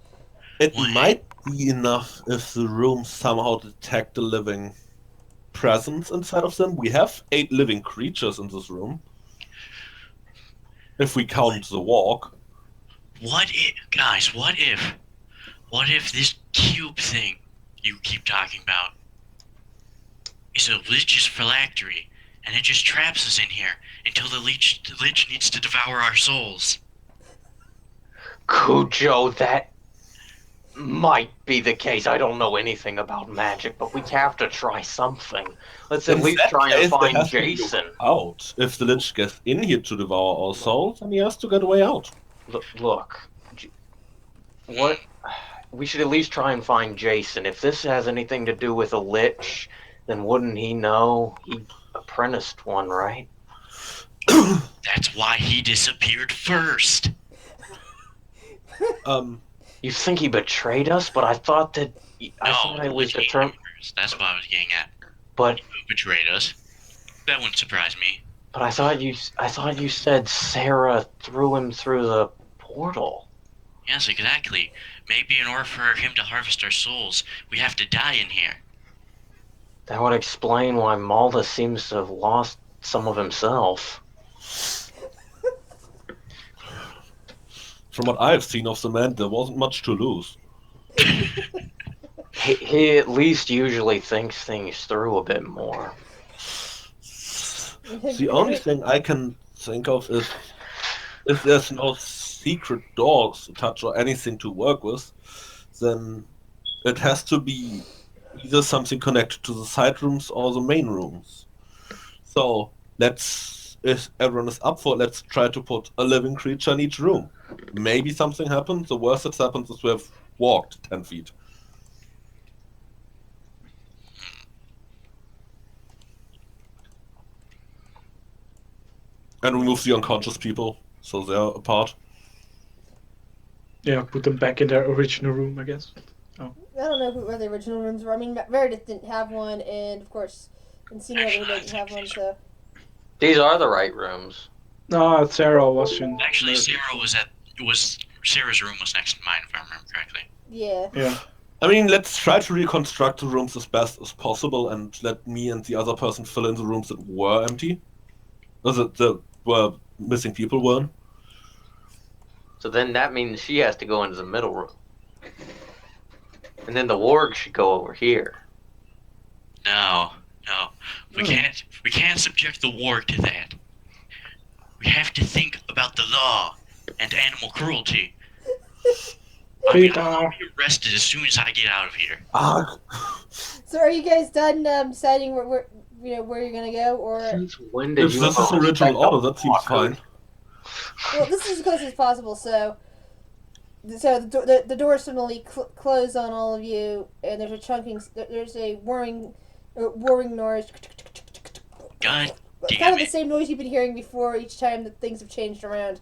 It Wait. might be enough if the rooms somehow detect a living presence inside of them. We have 8 living creatures in this room. If we count the walk. What if this cube thing you keep talking about is a Lich's phylactery, and it just traps us in here until the Lich needs to devour our souls? Cujo, that might be the case. I don't know anything about magic, but we have to try something. Let's at In least that try and case, there find has to be a way Jason. out. If the Lich gets in here to devour our souls, then he has to get a way out. Look, what? We should at least try and find Jason. If this has anything to do with a lich, then wouldn't he know? He apprenticed one, right? That's why he disappeared first. You think he betrayed us? But I thought that I thought it was he came determined. first. That's what I was getting at. But Who betrayed us? That wouldn't surprise me. I thought you said Sarah threw him through the portal. Yes, exactly. Maybe in order for him to harvest our souls, we have to die in here. That would explain why Malda seems to have lost some of himself. From what I've seen of the man, there wasn't much to lose. He at least usually thinks things through a bit more. The only thing I can think of is if there's no secret doors to touch or anything to work with, then it has to be either something connected to the side rooms or the main rooms. So if everyone is up for it, let's try to put a living creature in each room. Maybe something happens. The worst that happens is we have walked 10 feet. And remove the unconscious people, so they're apart. Yeah, put them back in their original room, I guess. I don't know where the original rooms were. I mean, Meredith didn't have one, and of course, Encino didn't have one, so. These are the right rooms. No, Sarah was in. Actually, Sarah's room was next to mine, if I remember correctly. Yeah. Yeah. I mean, let's try to reconstruct the rooms as best as possible and let me and the other person fill in the rooms that were empty. That were missing people were. So then that means she has to go into the middle room. And then the warg should go over here. No. We can't subject the warg to that. We have to think about the law and animal cruelty. I'll be arrested as soon as I get out of here. So are you guys done deciding where you're gonna go, or? Since when did If you this is the original order, that seems fine. Well, this is as close as possible. So the doors suddenly close on all of you, and there's a whirring noise. God It's damn kind of the it. same noise you've been hearing before each time that things have changed around.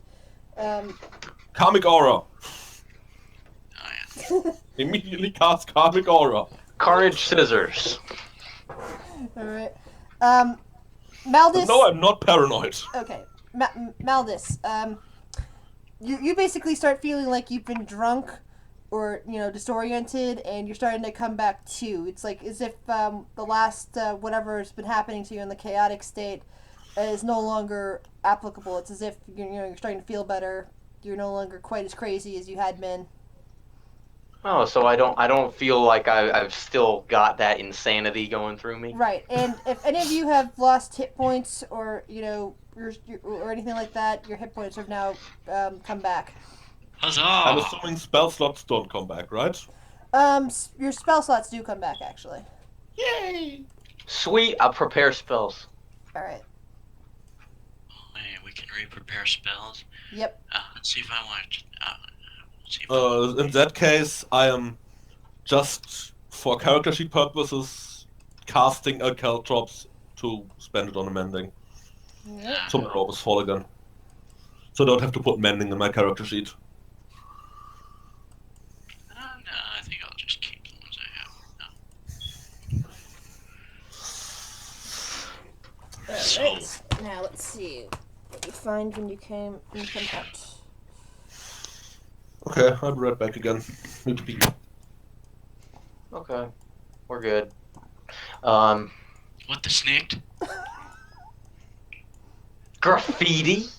Karmic Aura. Oh, yeah. Immediately cast Karmic Aura. Carnage Scissors. Alright. Maldus. No, I'm not paranoid. Okay. Maldus. You basically start feeling like you've been drunk or, disoriented, and you're starting to come back to. It's like as if the last whatever's been happening to you in the chaotic state is no longer applicable. It's as if you're starting to feel better. You're no longer quite as crazy as you had been. Oh, so I don't feel like I've still got that insanity going through me. Right, and if any of you have lost hit points or or anything like that, your hit points have now come back. I'm Huzzah! assuming spell slots don't come back, right? Your spell slots do come back actually. Yay! Sweet, I'll prepare spells. All right. Hey, we can re-prepare spells. Yep. Let's see if I want to. In that case, I am just, for character sheet purposes, casting a Caltrops to spend it on a mending. Yep. So my robe is full again. So I don't have to put mending in my character sheet. No, I think I'll just keep the ones I have. No. So- Alright. Now let's see what you find when you come out. Okay, I'll be right back again. Need to pee. Okay, we're good. What the snicked? Graffiti.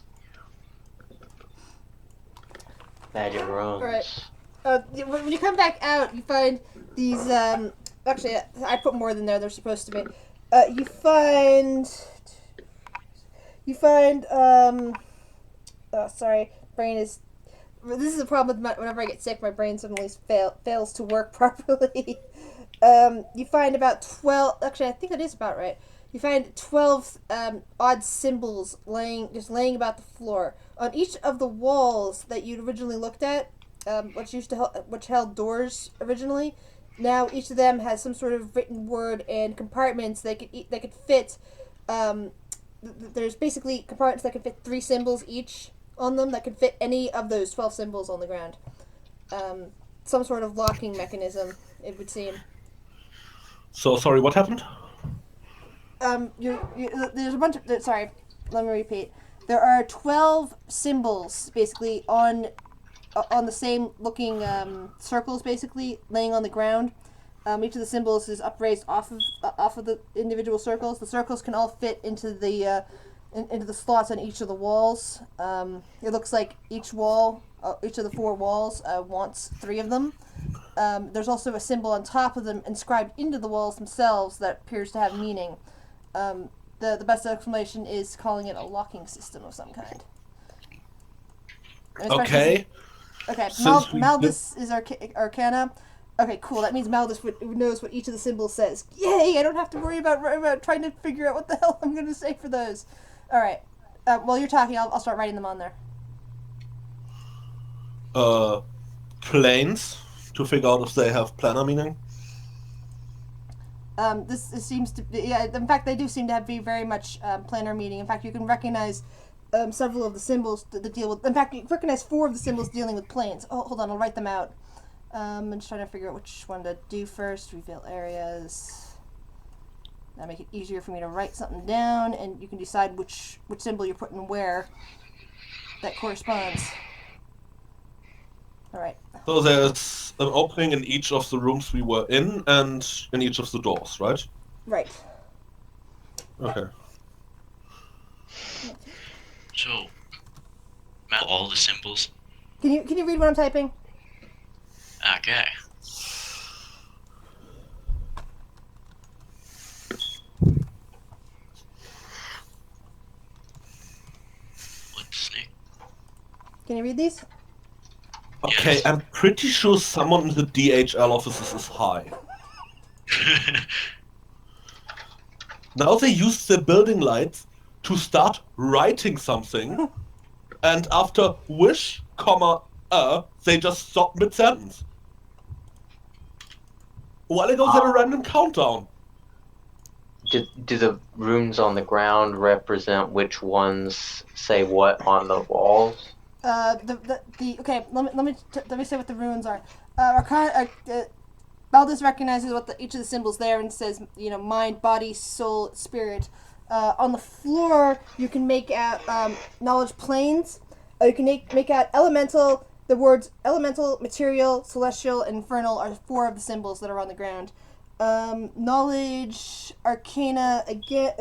Magic runes. Right. When you come back out, you find these. Actually, I put more than they're supposed to be. You find. Oh, sorry, brain is this is a problem with whenever I get sick, my brain suddenly fails to work properly. You find about 12. Actually, I think that is about right. You find 12 odd symbols laying about the floor on each of the walls that you'd originally looked at, which held doors originally. Now each of them has some sort of written word and compartments that could fit. There's basically compartments that could fit 3 symbols each on them that could fit any of those 12 symbols on the ground. Some sort of locking mechanism, it would seem. So, sorry, what happened? There's a bunch of. Sorry, let me repeat. There are 12 symbols basically on the same looking circles, basically laying on the ground. Each of the symbols is upraised off of the individual circles. The circles can all fit into the slots on each of the walls. It looks like each wall, each of the 4 walls, wants 3 of them. There's also a symbol on top of them inscribed into the walls themselves that appears to have meaning. The best explanation is calling it a locking system of some kind. Okay. Okay, Since Maldus is Arcana. Okay, cool. That means Maldus knows what each of the symbols says. Yay! I don't have to worry about trying to figure out what the hell I'm going to say for those. All right. While you're talking, I'll start writing them on there. Planes, to figure out if they have planar meaning. This seems to be, yeah, in fact, they do seem to be very much planar meaning. In fact, you can recognize several of the symbols that deal with, in fact, you can recognize 4 of the symbols dealing with planes. Oh, hold on, I'll write them out. I'm just trying to figure out which one to do first. Reveal areas. That'll make it easier for me to write something down, and you can decide which symbol you're putting where that corresponds. Alright. So there's an opening in each of the rooms we were in and in each of the doors, right? Right. Okay. So, all the symbols. Can you read what I'm typing? Okay. What's next? Can you read these? Okay, Yes. I'm pretty sure someone in the DHL offices is high. Now they use their building lights to start writing something, and after wish, comma, they just stop mid-sentence. A while ago, they had a random countdown. Do the runes on the ground represent which ones say what on the walls? Okay. Let me say what the runes are. Baldus recognizes what each of the symbols there and says, mind, body, soul, spirit. On the floor, you can make out knowledge planes. You can make out elemental. The words elemental, material, celestial, and infernal are 4 of the symbols that are on the ground. Knowledge, arcana, again,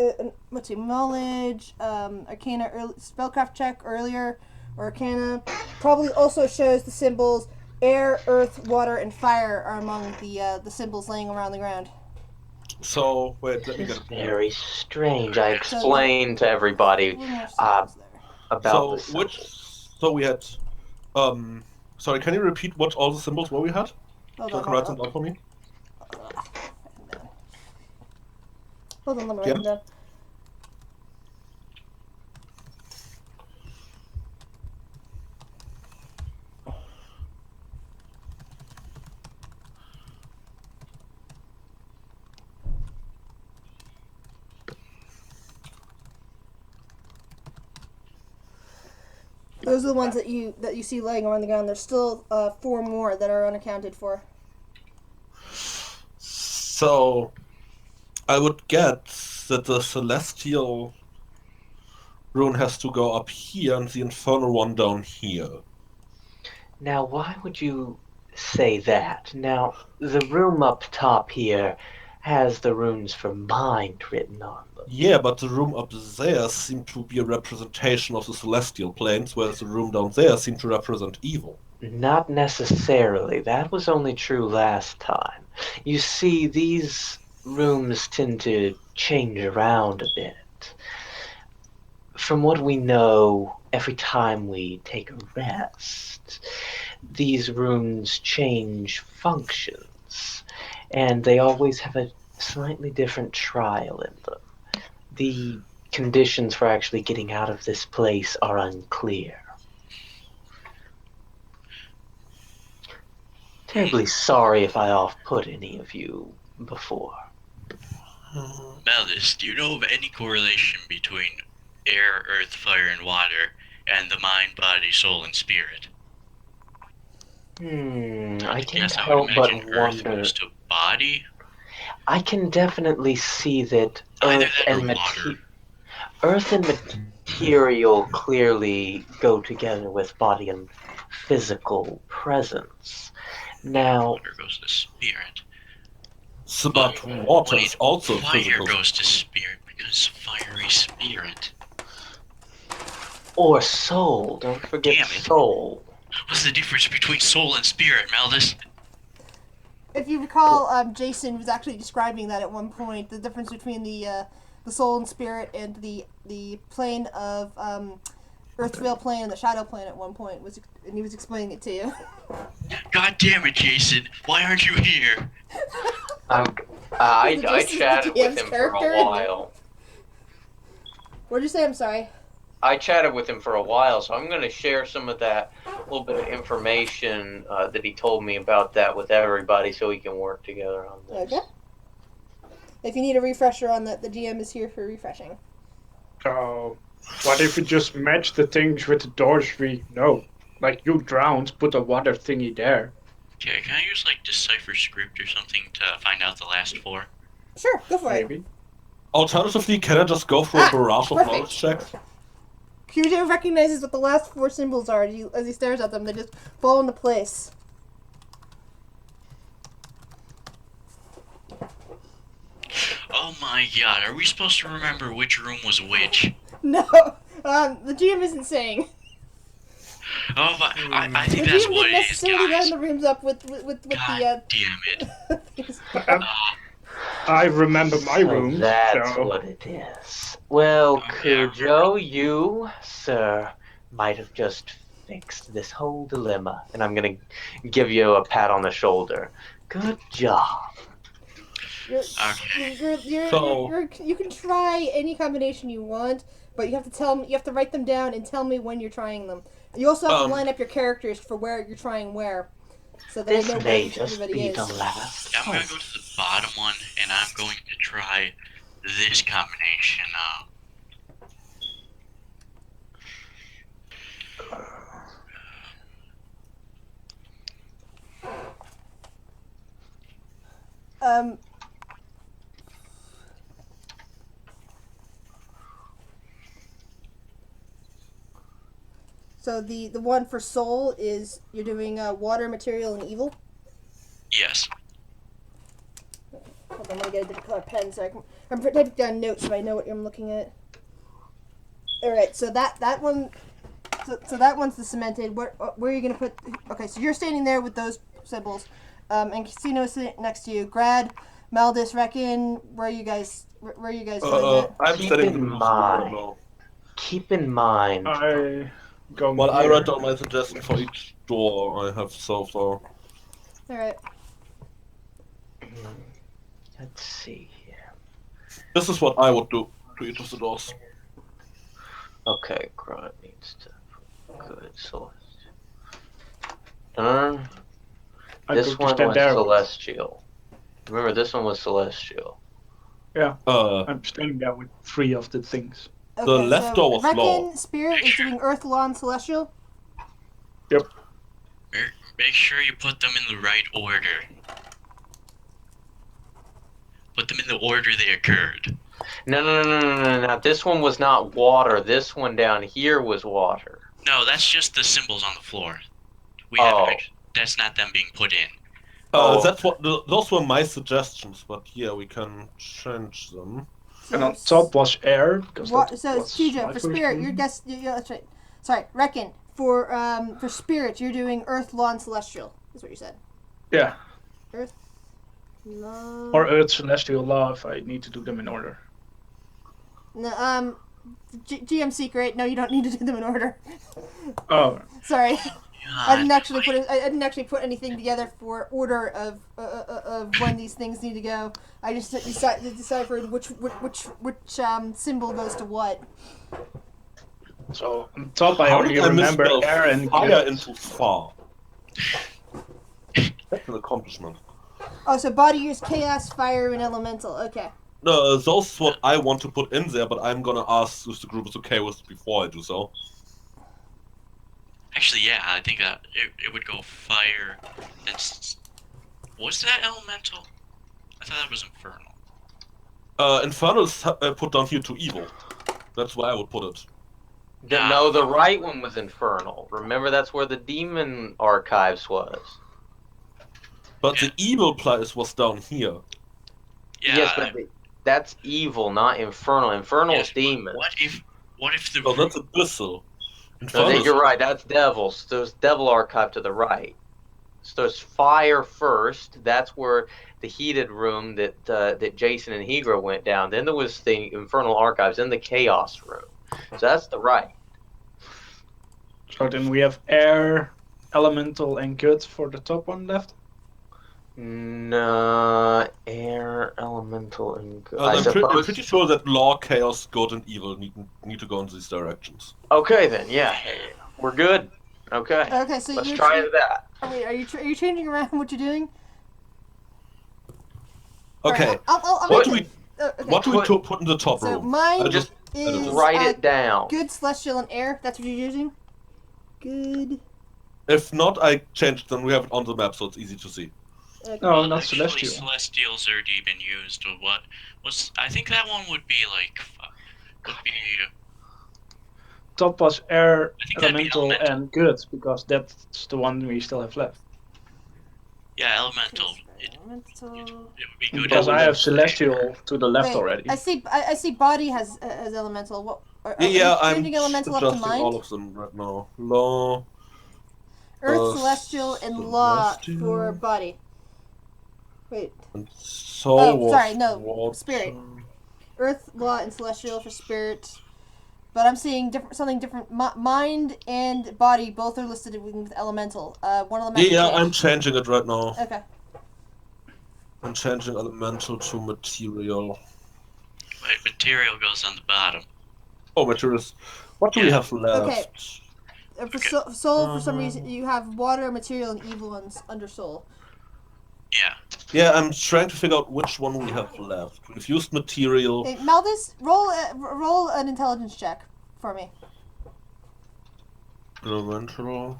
knowledge, arcana, spellcraft check earlier, or arcana, probably also shows the symbols air, earth, water, and fire are among the symbols laying around the ground. So, wait, let me It's get... very strange. I explained to everybody about So, the symbols. so we had... sorry, can you repeat what all the symbols were we had? Hold So you on, can write them down for me? Hold on, let me write them down. Those are the ones that you see laying around the ground. There's still 4 more that are unaccounted for. So, I would get that the celestial rune has to go up here and the infernal one down here. Now, why would you say that? Now, the room up top here has the runes for mind written on them. Yeah, but the room up there seemed to be a representation of the celestial planes, whereas the room down there seemed to represent evil. Not necessarily. That was only true last time. You see, these rooms tend to change around a bit. From what we know, every time we take a rest, these runes change functions, and they always have a slightly different trial in them. The conditions for actually getting out of this place are unclear. Terribly sorry if I off-put any of you before. Meldis, do you know of any correlation between air, earth, fire, and water, and the mind, body, soul, and spirit? I can't Yes, I help would but imagine earth wonder. goes to body, I can definitely see that either that or water. Earth and material clearly go together with body and physical presence. Now, Water goes to spirit. So, but water is also fire physical. goes to spirit because fiery spirit. or soul. Don't forget Damn it. soul. What's the difference between soul and spirit, Meldis? If you recall, Jason was actually describing that at one point. The difference between the soul and spirit and the plane of Earth's real plane and the shadow plane at one point was, and he was explaining it to you. God damn it, Jason! Why aren't you here? I Jason's chatted the with DM's him for a character? while. What did you say? I'm sorry. I chatted with him for a while, so I'm going to share some of that little bit of information that he told me about that with everybody so we can work together on this. Okay. If you need a refresher on that, the GM is here for refreshing. So, what if we just match the things with the doors we know? Like, you drowned, put a water thingy there. Okay, can I use, like, Decipher Script or something to find out the last four? Sure, go for it. Maybe. Alternatively, can I just go for a barrage of perfect. knowledge checks? QJ recognizes what the last four symbols are as he stares at them. They just fall into place. Oh my god, are we supposed to remember which room was which? No, the GM isn't saying. Oh, but I think The that's GM what didn't it is, necessarily guys. line the rooms up with God damn it. things. I remember my So room. that's so what it is. Well, Oh, yeah, Cujo, you, sir, might have just fixed this whole dilemma, and I'm gonna give you a pat on the shoulder. Good job. Okay. You can try any combination you want, but you have to tell me. You have to write them down and tell me when you're trying them. You also have to line up your characters for where you're trying where, so that This I know may where just everybody be is. the last. I'm gonna go to the bottom one, and I'm going to try this combination. So the one for soul is you're doing water, material, and evil. Yes. Hold on, I'm gonna get a different color pen so I'm typing down notes so I know what I'm looking at. All right, so that one, so that one's the cemented. Where are you gonna put? Okay, so you're standing there with those symbols, and Casino's sitting next to you. Grad, Meldis, Reckon, where are you guys doing that? I'm Keep standing in in the middle. mind. Keep in mind. I go Well, I here. write down my suggestion for each door I have so far. All right. Let's see here. This is what I would do to each of the doors. Okay, Grunt needs to. Good, Celestial. Done. I This go to one stand was there. Celestial. Remember, this one was Celestial. Yeah, Uh, I'm standing there with 3 of the things. Okay, The left door was Reckon law. Spirit is doing Earth, Law, and Celestial. Yep. Make sure you put them in the right order. Put them in the order they occurred. No. This one was not water. This one down here was water. No, that's just the symbols on the floor. That's not them being put in. That's what those were my suggestions, but yeah, we can change them. So And on top was air. Because What, that so was TJ, my for first Spirit, room. your guess. Yeah, that's right. Sorry, Reckon. For Spirit, you're doing Earth, Law, and Celestial. Is what you said. Yeah, Earth, Law. or Earth Celestial Law if I need to do them in order. No, GM secret. No, you don't need to do them in order. Oh, Sorry, I didn't actually put. I didn't actually put anything together for order of when these things need to go. I just deciphered which symbol goes to what. so on top I How only did I remember misspell air and fire good. into far? That's an accomplishment. Oh, so body use chaos, fire, and elemental. Okay. No, those what I want to put in there, but I'm gonna ask if the group is okay with it before I do so. Actually, yeah, I think that it would go fire. Was that elemental? I thought that was infernal. Infernal is put down here to evil. That's where I would put it. No, the right one was infernal. Remember, that's where the demon archives was. But the evil place was down here. Yeah. Yes, but that's evil, not infernal. Infernal yes, is demon. What if the Oh, that's abyssal. No, Infernal you're right. That's devils. There's devil archive to the right. So there's fire first. That's where the heated room that Jason and Hegra went down. Then there was the infernal archives in the chaos room. So that's the right. So then we have air, elemental, and good for the top one left. No, air, elemental, and good. I'm pretty sure that law, chaos, good, and evil need to go in these directions. Okay then, yeah, we're good. Okay. Okay, so Let's you're try that. Wait, are you changing around what you're doing? Okay. Alright, I'll What make do it- okay. What do we put in the top So room? mine I just is Write it down. good, celestial, and air. That's what you're using. Good. If not, I changed. Then we have it on the map, so it's easy to see. Okay. No, not Actually, celestial. Celestial's already been used. Or what? I think that one would be like. Would be. Top was air, I think that'd be elemental, elemental. and good because that's the one we still have left. Yeah, elemental. Elemental. It would be good. Because I have elemental. celestial to the left Wait, already. I see. Body has elemental. What? Are Yeah, you I'm changing elemental up to adjusting all mind? of them right now. Law. Earth, celestial, and law celestial. for body. Wait. And soul Oh, was sorry, no, water. spirit. Earth, law, and celestial for spirit. But I'm seeing something different. Mind and body both are listed with elemental. One of them. has to Yeah, change. I'm changing it right now. Okay. I'm changing elemental to material. Wait, material goes on the bottom. Oh, materials. What do we Yeah. have left? Okay. For Okay. soul, for some reason, you have water, material, and evil ones under soul. Yeah. Yeah, I'm trying to figure out which one we have left. We've used material. Hey, Maldus, roll an intelligence check for me. Elemental.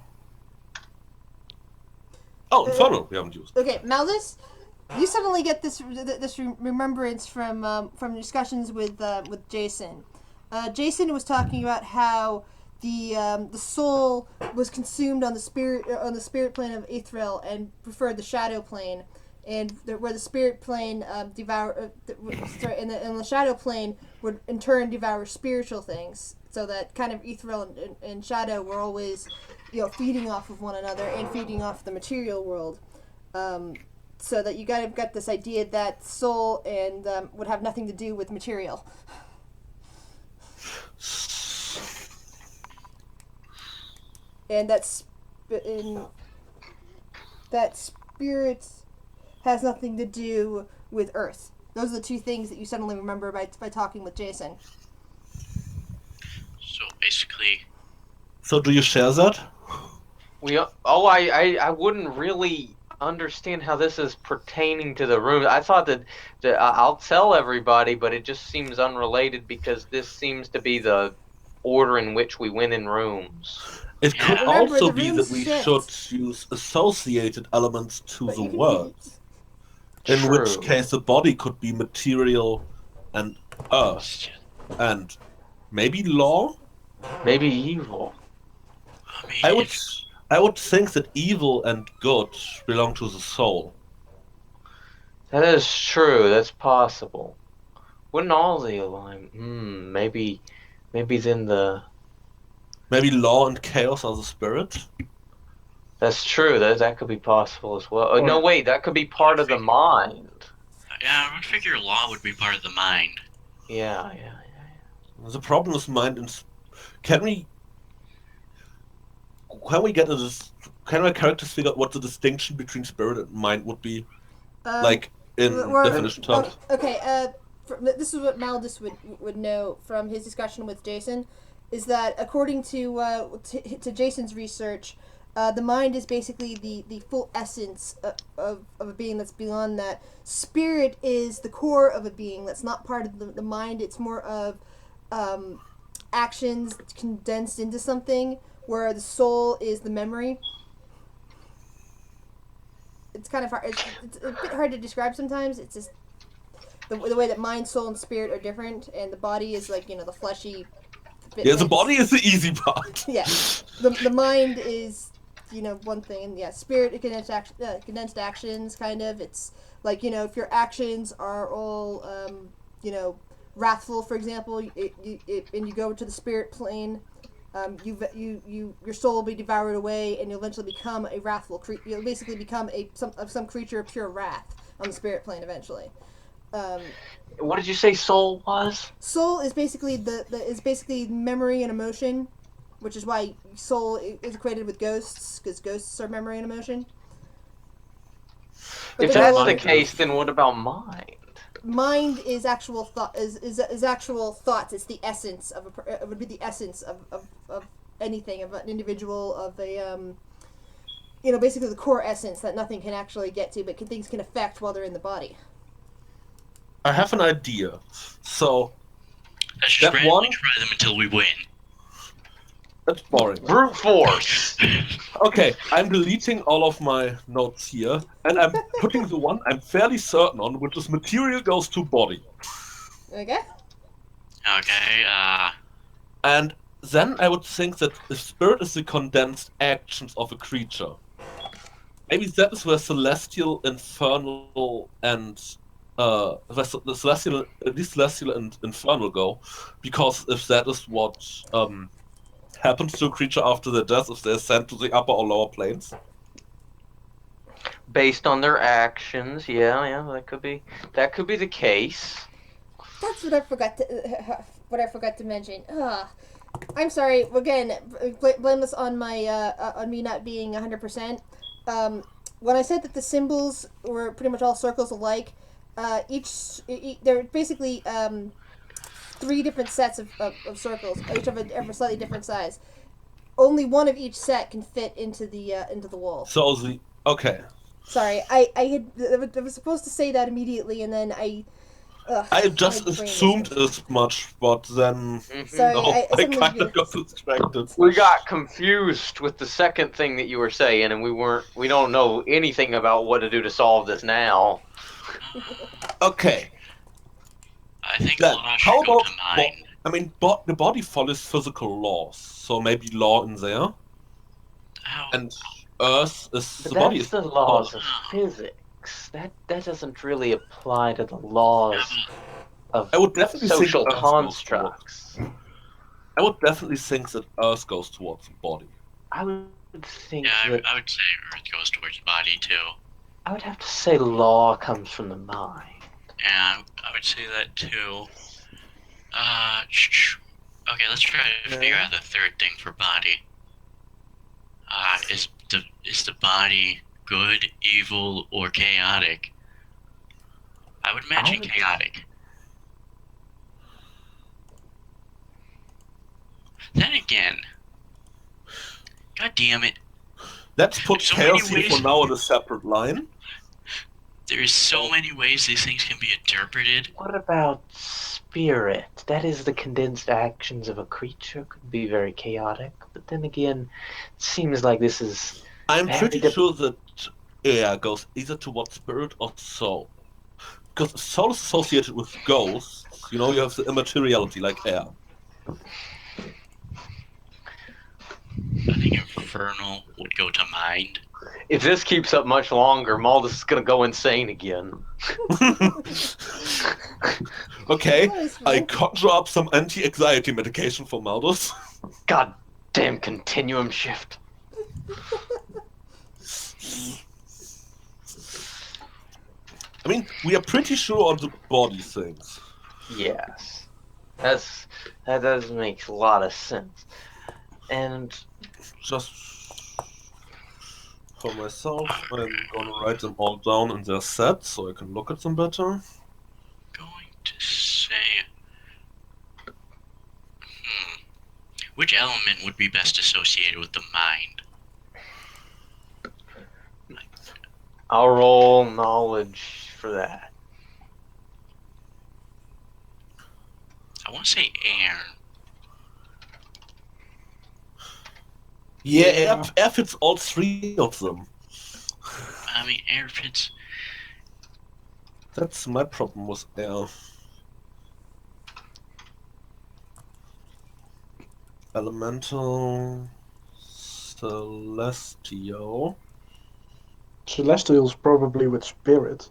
Oh, infernal. We haven't used. Okay, Maldus, you suddenly get this remembrance from discussions with Jason. Jason was talking about how the soul was consumed on the spirit plane of Ithril and preferred the shadow plane, and where the spirit plane and the shadow plane would in turn devour spiritual things. So that kind of Ithril and shadow were always, feeding off of one another and feeding off the material world. So that you got this idea that soul and would have nothing to do with material. And that spirit has nothing to do with Earth. Those are the two things that you suddenly remember by talking with Jason. So basically, So do you share that? I wouldn't really understand how this is pertaining to the room. I thought that I'll tell everybody, but it just seems unrelated because this seems to be the order in which we went in rooms. It could Yeah. Remember, also the be that rooms we shift. should use associated elements to But the you can words. In True. which case the body could be material and earth. And maybe law? Maybe evil. I mean, I would think that evil and good belong to the soul. That is true. That's possible. Wouldn't all the align? Maybe then Maybe law and chaos are the spirit? that's true. That could be possible as well. Oh, Or- no, wait. That could be part of the mind. yeah, I would figure law would be part of the mind. Yeah. The problem is mind and can we get this? Can my characters figure out what the distinction between spirit and mind would be, like in definition terms? Okay. This is what Maldus would know from his discussion with Jason, is that according to Jason's research, the mind is basically the full essence of a being that's beyond that. Spirit is the core of a being that's not part of the mind. It's more of actions condensed into something, where the soul is the memory. It's kind of hard. It's a bit hard to describe sometimes. It's just the way that mind, soul, and spirit are different, and the body is like, the fleshy. Yeah, the body is the easy part. Yeah, the mind is one thing, and spirit, condensed actions, kind of. It's like, if your actions are all wrathful, for example, and you go to the spirit plane, your soul will be devoured away, and you'll eventually become a wrathful creature. You'll basically become some creature of pure wrath on the spirit plane eventually. What did you say soul was? Soul is basically is basically memory and emotion, which is why soul is equated with ghosts, because ghosts are memory and emotion. But If that's the case, then what about mind? Mind is actual thought. Is actual thoughts. It's the essence of it would be the essence of anything, of an individual, of a basically the core essence that nothing can actually get to, but things can affect while they're in the body. I have an idea. So Let's just randomly try them until we win. That's boring. Brute force. Okay, I'm deleting all of my notes here, and I'm putting the one I'm fairly certain on, which is material goes to body. Okay. Okay, And then I would think that the spirit is the condensed actions of a creature. Maybe that is where celestial, infernal, and the celestial, at least celestial and infernal go, because if that is what happens to a creature after their death, if they're sent to the upper or lower planes. Based on their actions, yeah, that could be the case. That's what I forgot to mention. I'm sorry. Again, blame this on my on me not being 100%. When I said that the symbols were pretty much all circles alike, they're basically 3 different sets of circles, each of a slightly different size. Only one of each set can fit into the wall. So okay. Sorry, I was supposed to say that immediately, and then I just assumed as much, but then sorry, I kind of got distracted. We got confused with the second thing that you were saying, and we don't know anything about what to do to solve this now. Okay. I think Then, Law should go to mine. I mean, the body follows physical laws, so maybe law in there. How? And Earth is But the body that's is the laws of physics. That doesn't really apply to the laws of I would definitely social think Earth constructs. I would definitely think that Earth goes towards the body. I would think Yeah, I would say Earth goes towards body too. I would have to say law comes from the mind. Yeah, I would say that too. Okay, let's try to figure out the third thing for body. Is the body good, evil, or chaotic? I would imagine chaotic. Then again, god damn it, Let's put So many chaos here ways- for now on a separate line. there's so many ways these things can be interpreted. What about spirit? That is the condensed actions of a creature. Could be very chaotic, but then again, it seems like this is. I'm Very pretty diff- sure that air goes either towards spirit or soul. Because soul is associated with ghosts. You have the immateriality like air. I think infernal would go to mind. If this keeps up much longer, Maldus is gonna go insane again. Okay, That is I fine. conjure up some anti-anxiety medication for Maldus. God damn continuum shift. I mean, we are pretty sure on the body things. Yes. That's That does make a lot of sense. And Just for myself, I'm gonna write them all down in their set so I can look at them better. Going to say. Which element would be best associated with the mind? I'll roll knowledge for that. I want to say air. Yeah, air fits all three of them. I mean, air fits. That's my problem with air. Elemental, celestial, Celestial's probably with spirit,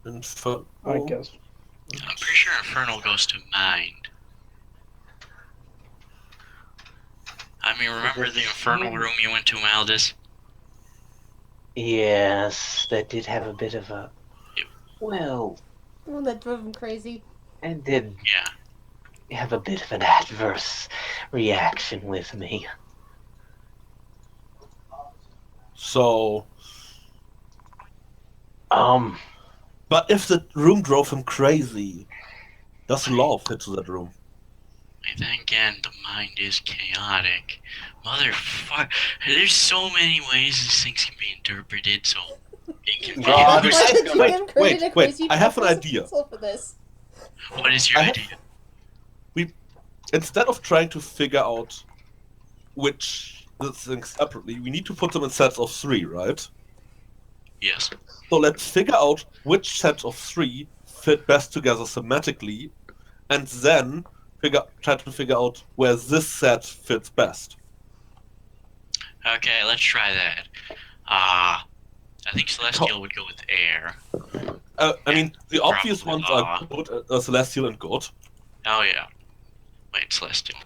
infernal. I guess. I'm pretty sure infernal goes to mind. I mean, remember the infernal room you went to, Maldus? Yes, that did have a bit of a... Well, One that drove him crazy. and did Yeah. have a bit of an adverse reaction with me. So, but if the room drove him crazy, does law fit to that room? And then again, the mind is chaotic. Motherfucker. There's so many ways these things can be interpreted, so being God. confused. Why did you Wait, give him credit a wait, crazy I have an purpose idea. for this? What is your I have- idea? Instead of trying to figure out which things separately, we need to put them in sets of 3, right? Yes. So let's figure out which set of 3 fit best together thematically, and then try to figure out where this set fits best. Okay, let's try that. I think Celestial would go with air. I mean, the obvious Probably ones are good, Celestial and good. Oh, yeah. Wait, Celestial.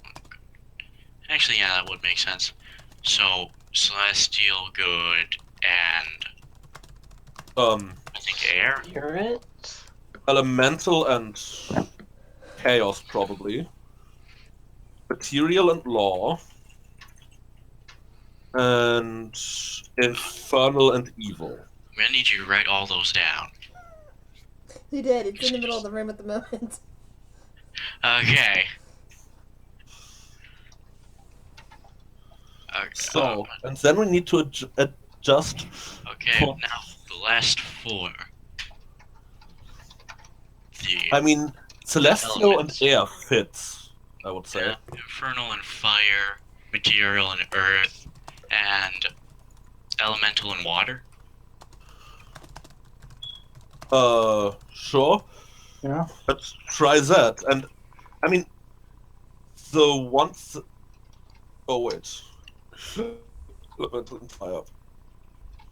Actually, yeah, that would make sense. So, Celestial, good, and I think air? Spirit? Elemental and chaos, probably. Material and law. And infernal and evil. I'm gonna need you to write all those down. He did. It's in the middle of the room at the moment. Okay. So, and then we need to adjust. Okay, now the last 4. I mean, celestial and Elements. air fits, I would say. Yeah, infernal and fire, material and earth, and elemental and water. Sure. Yeah. Let's try that. And, I mean, the ones... Oh, wait. Elemental and fire.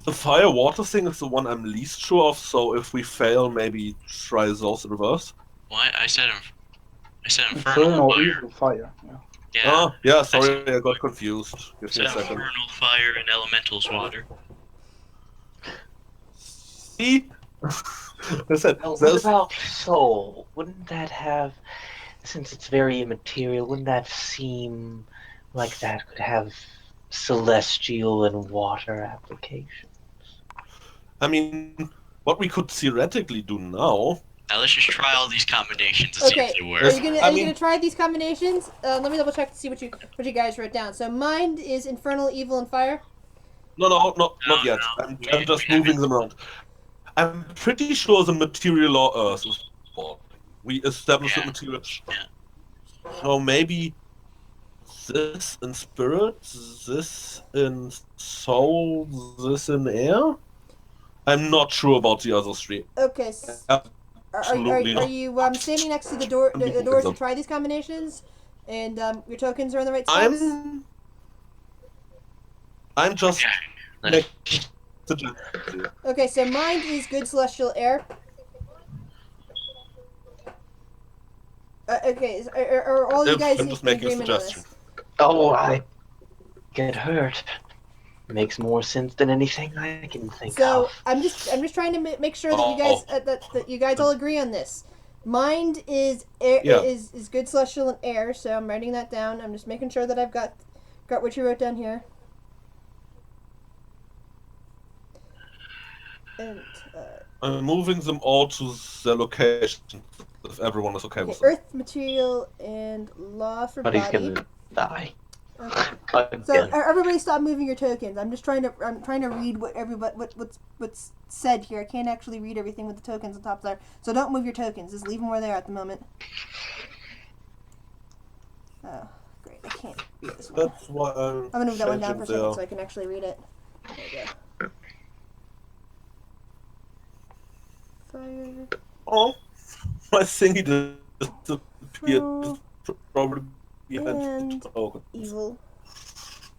The fire-water thing is the one I'm least sure of, so if we fail, maybe try those in reverse. What? I said infernal Infernal, fire. evil, fire. Yeah. Yeah. Oh, yeah, sorry, I got confused. Give Said me a second. infernal fire and elemental's water. See? I said, Well, what there's... about soul? Wouldn't that have, since it's very immaterial, wouldn't that seem like that could have celestial and water applications? I mean, what we could theoretically do now... Now let's just try all these combinations and see Okay. if they Are work. you gonna I are you mean- gonna try these combinations? Let me double check to see what you guys wrote down. So mind is infernal, evil, and fire. No, not No, yet. no, I'm we just haven't. moving them around. I'm pretty sure the material law Earth is important. We established Yeah. the material. Yeah. So maybe this in spirit, this in soul, this in air? I'm not sure about the other 3. Okay. Absolutely Are not. you standing next to the door the doors to try these combinations, and your tokens are in the right spots? I'm just Okay. Let's- suggesting. Okay, so mind is good celestial air. Okay, are all you guys I'm in just making a agreement on suggestion. this? Oh, I get hurt. Makes more sense than anything I can think So of. I'm just trying to make sure that you guys that you guys all agree on this. Mind is air, Yeah. is good celestial and air, so I'm writing that down. I'm just making sure that I've got what you wrote down here. And I'm moving them all to their location if everyone is okay okay, with it. earth, material, and law for But he's body. gonna die. Okay. So Again. everybody, stop moving your tokens. I'm trying to read what what's said here. I can't actually read everything with the tokens on top there. So don't move your tokens. Just leave them where they are at the moment. Oh, great! I can't read this one. That's why I'm gonna move that one down for a second there. so I can actually read it. There we go. Fire. Oh, my thingy disappeared. Well, Probably behind and the token. evil.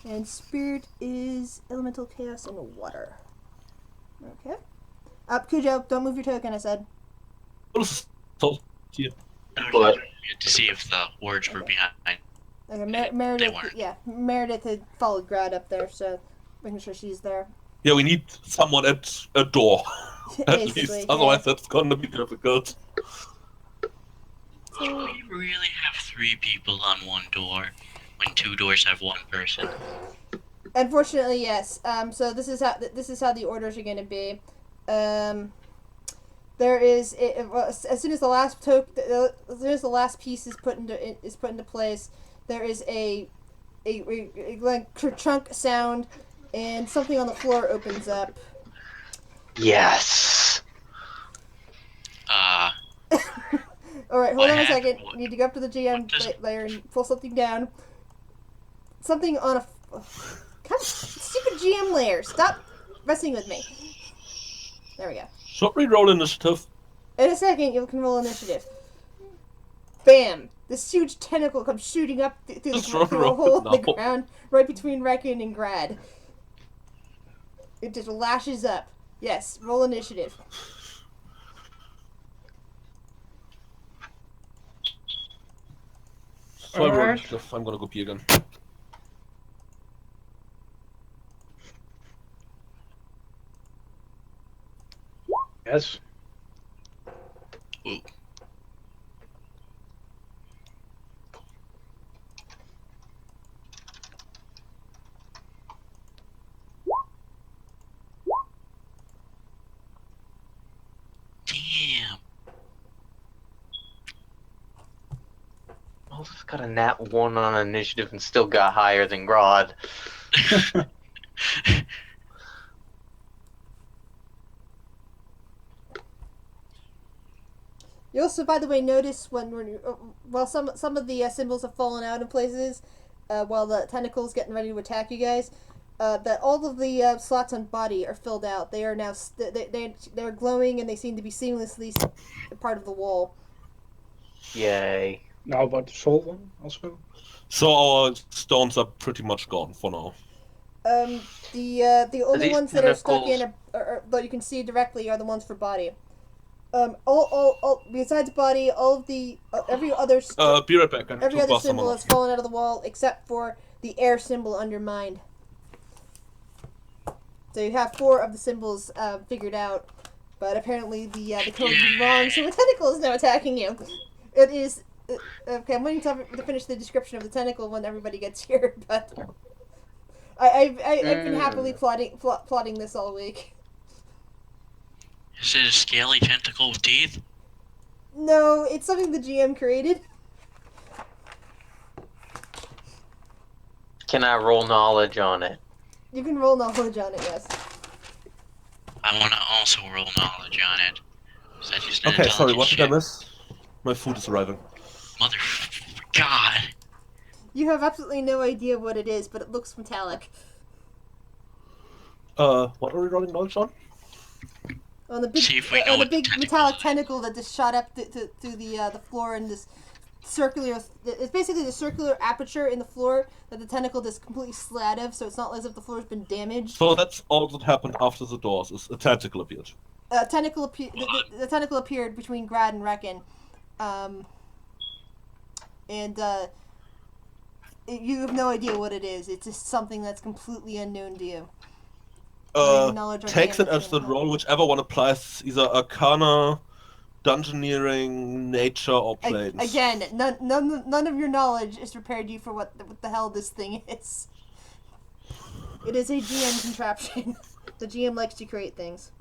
And spirit is elemental chaos and water. Okay. Cujo, don't move your token, I said. Here. But- To see if the words were behind. Okay, They Meredith, weren't. yeah, Meredith had followed Grad up there, so making sure she's there. Yeah, we need someone at a door. At Basically, least, otherwise that's gonna be difficult. Do we really have 3 people on one door when 2 doors have 1 person? Unfortunately, yes. So this is how the orders are going to be. There is as soon as the last as soon as the last piece is put into place, there is a chunk sound, and something on the floor opens up. Yes. All right, hold What on a happened? second. Need to go up to the GM What does- layer and pull something down. Something on a God, stupid GM layer. Stop messing with me. There we go. Should we roll initiative? In a second, you can roll initiative. Bam! This huge tentacle comes shooting up through Just roll a hole in the now. ground right between Reckon and Grad. It just lashes up. Yes, roll initiative. So I roll Alright. initiative. I'm gonna go pee again. Yes. Ooh. Damn. Moses got a nat 1 on initiative and still got higher than Grodd. You also, by the way, notice when while some of the symbols have fallen out in places, while the tentacles getting ready to attack you guys, that all of the slots on body are filled out. They are now they're glowing and they seem to be seamlessly part of the wall. Yay. Now about the soul one also. So our stones are pretty much gone for now. The only these ones that are stuck in tentacles- are that you can see directly are the ones for body. All besides body, all of the every other Be right back. I need every to other bust someone symbol up. has fallen out of the wall except for the air symbol under mind. So you have 4 of the symbols figured out, but apparently the code is wrong, so a tentacle is now attacking you. It is okay. I'm waiting to finish the description of the tentacle when everybody gets here, but I've been happily plotting this all week. Is it a scaly tentacle with teeth? No, it's something the GM created. Can I roll knowledge on it? You can roll knowledge on it, yes. I want to also roll knowledge on it. Is that just an Okay, sorry, what did I intelligence miss? My food is arriving. check? Mother... God. You have absolutely no idea what it is, but it looks metallic. What are we rolling knowledge on? On the big, See if we know on the what the big tentacle metallic is. tentacle that just shot up through the floor in this circular. It's basically the circular aperture in the floor that the tentacle just completely slid out of, so it's not as if the floor's been damaged. So that's all that happened after the doors, is a tentacle appeared. The tentacle appeared between Grad and Reckon, you have no idea what it is. It's just something that's completely unknown to you. Knowledge Takes it as the roll, whichever one applies, either Arcana, dungeoneering, nature, or planes. Again, none of your knowledge has prepared you for what the hell this thing is. It is a GM contraption. The GM likes to create things.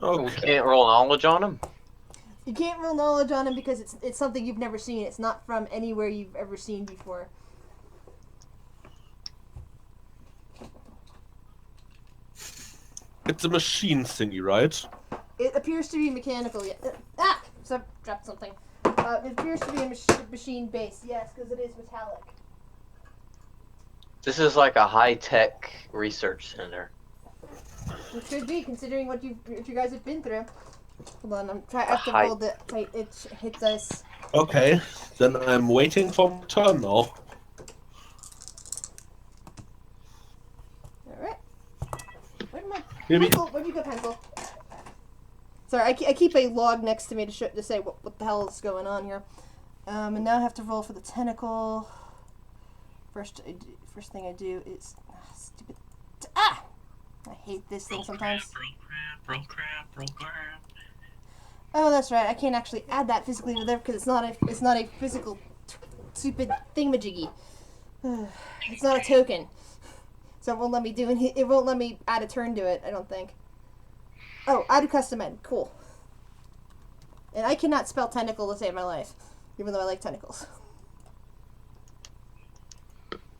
We Okay. can't roll knowledge on him. You can't roll knowledge on him because it's something you've never seen. It's not from anywhere you've ever seen before. It's a machine thingy, right? It appears to be mechanical. So dropped something. It appears to be a machine base. Yes, because it is metallic. This is like a high-tech research center. It should be, considering what you guys have been through. Hold on, I have to roll the hit dice. Okay, then I'm waiting for my turn now. All right. Where'd my Maybe. pencil? Where'd you go, pencil? Sorry, I keep a log next to me to say what the hell is going on here. And now I have to roll for the tentacle. First thing I do is stupid. I hate this thing sometimes. Roll crap. Oh, that's right. I can't actually add that physically to there because it's not a physical stupid thingamajiggy. It's not a token, so it won't let me do it. It won't let me add a turn to it. I don't think. Oh, add a custom end. Cool. And I cannot spell tentacle to save my life, even though I like tentacles.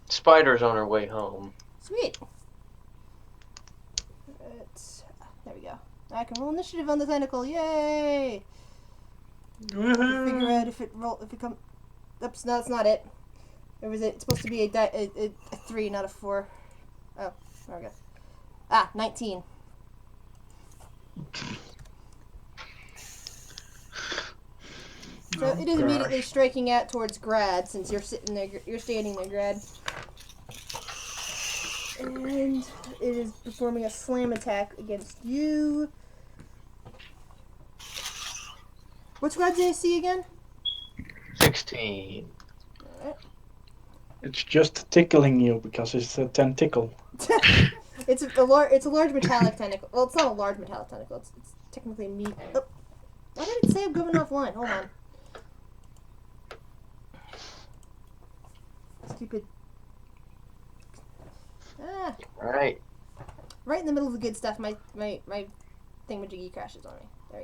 Spider's on her way home. Sweet. There we go. I can roll initiative on the tentacle. Yay! Figure out if it comes. Oops, no, that's not it. It's supposed to be a 3, not a 4. Oh, there we go. 19. So it is immediately striking out towards Grad, since you're sitting there. You're standing there, Grad. And it is performing a slam attack against you. What's Grad's AC again? 16. Alright. It's just tickling you because it's a tentacle. It's a large metallic tentacle. Well, it's not a large metallic tentacle. It's technically meat. Oh. Why did it say I'm going offline? Hold on. Stupid. Alright. Right in the middle of the good stuff, my thingamajiggy crashes on me.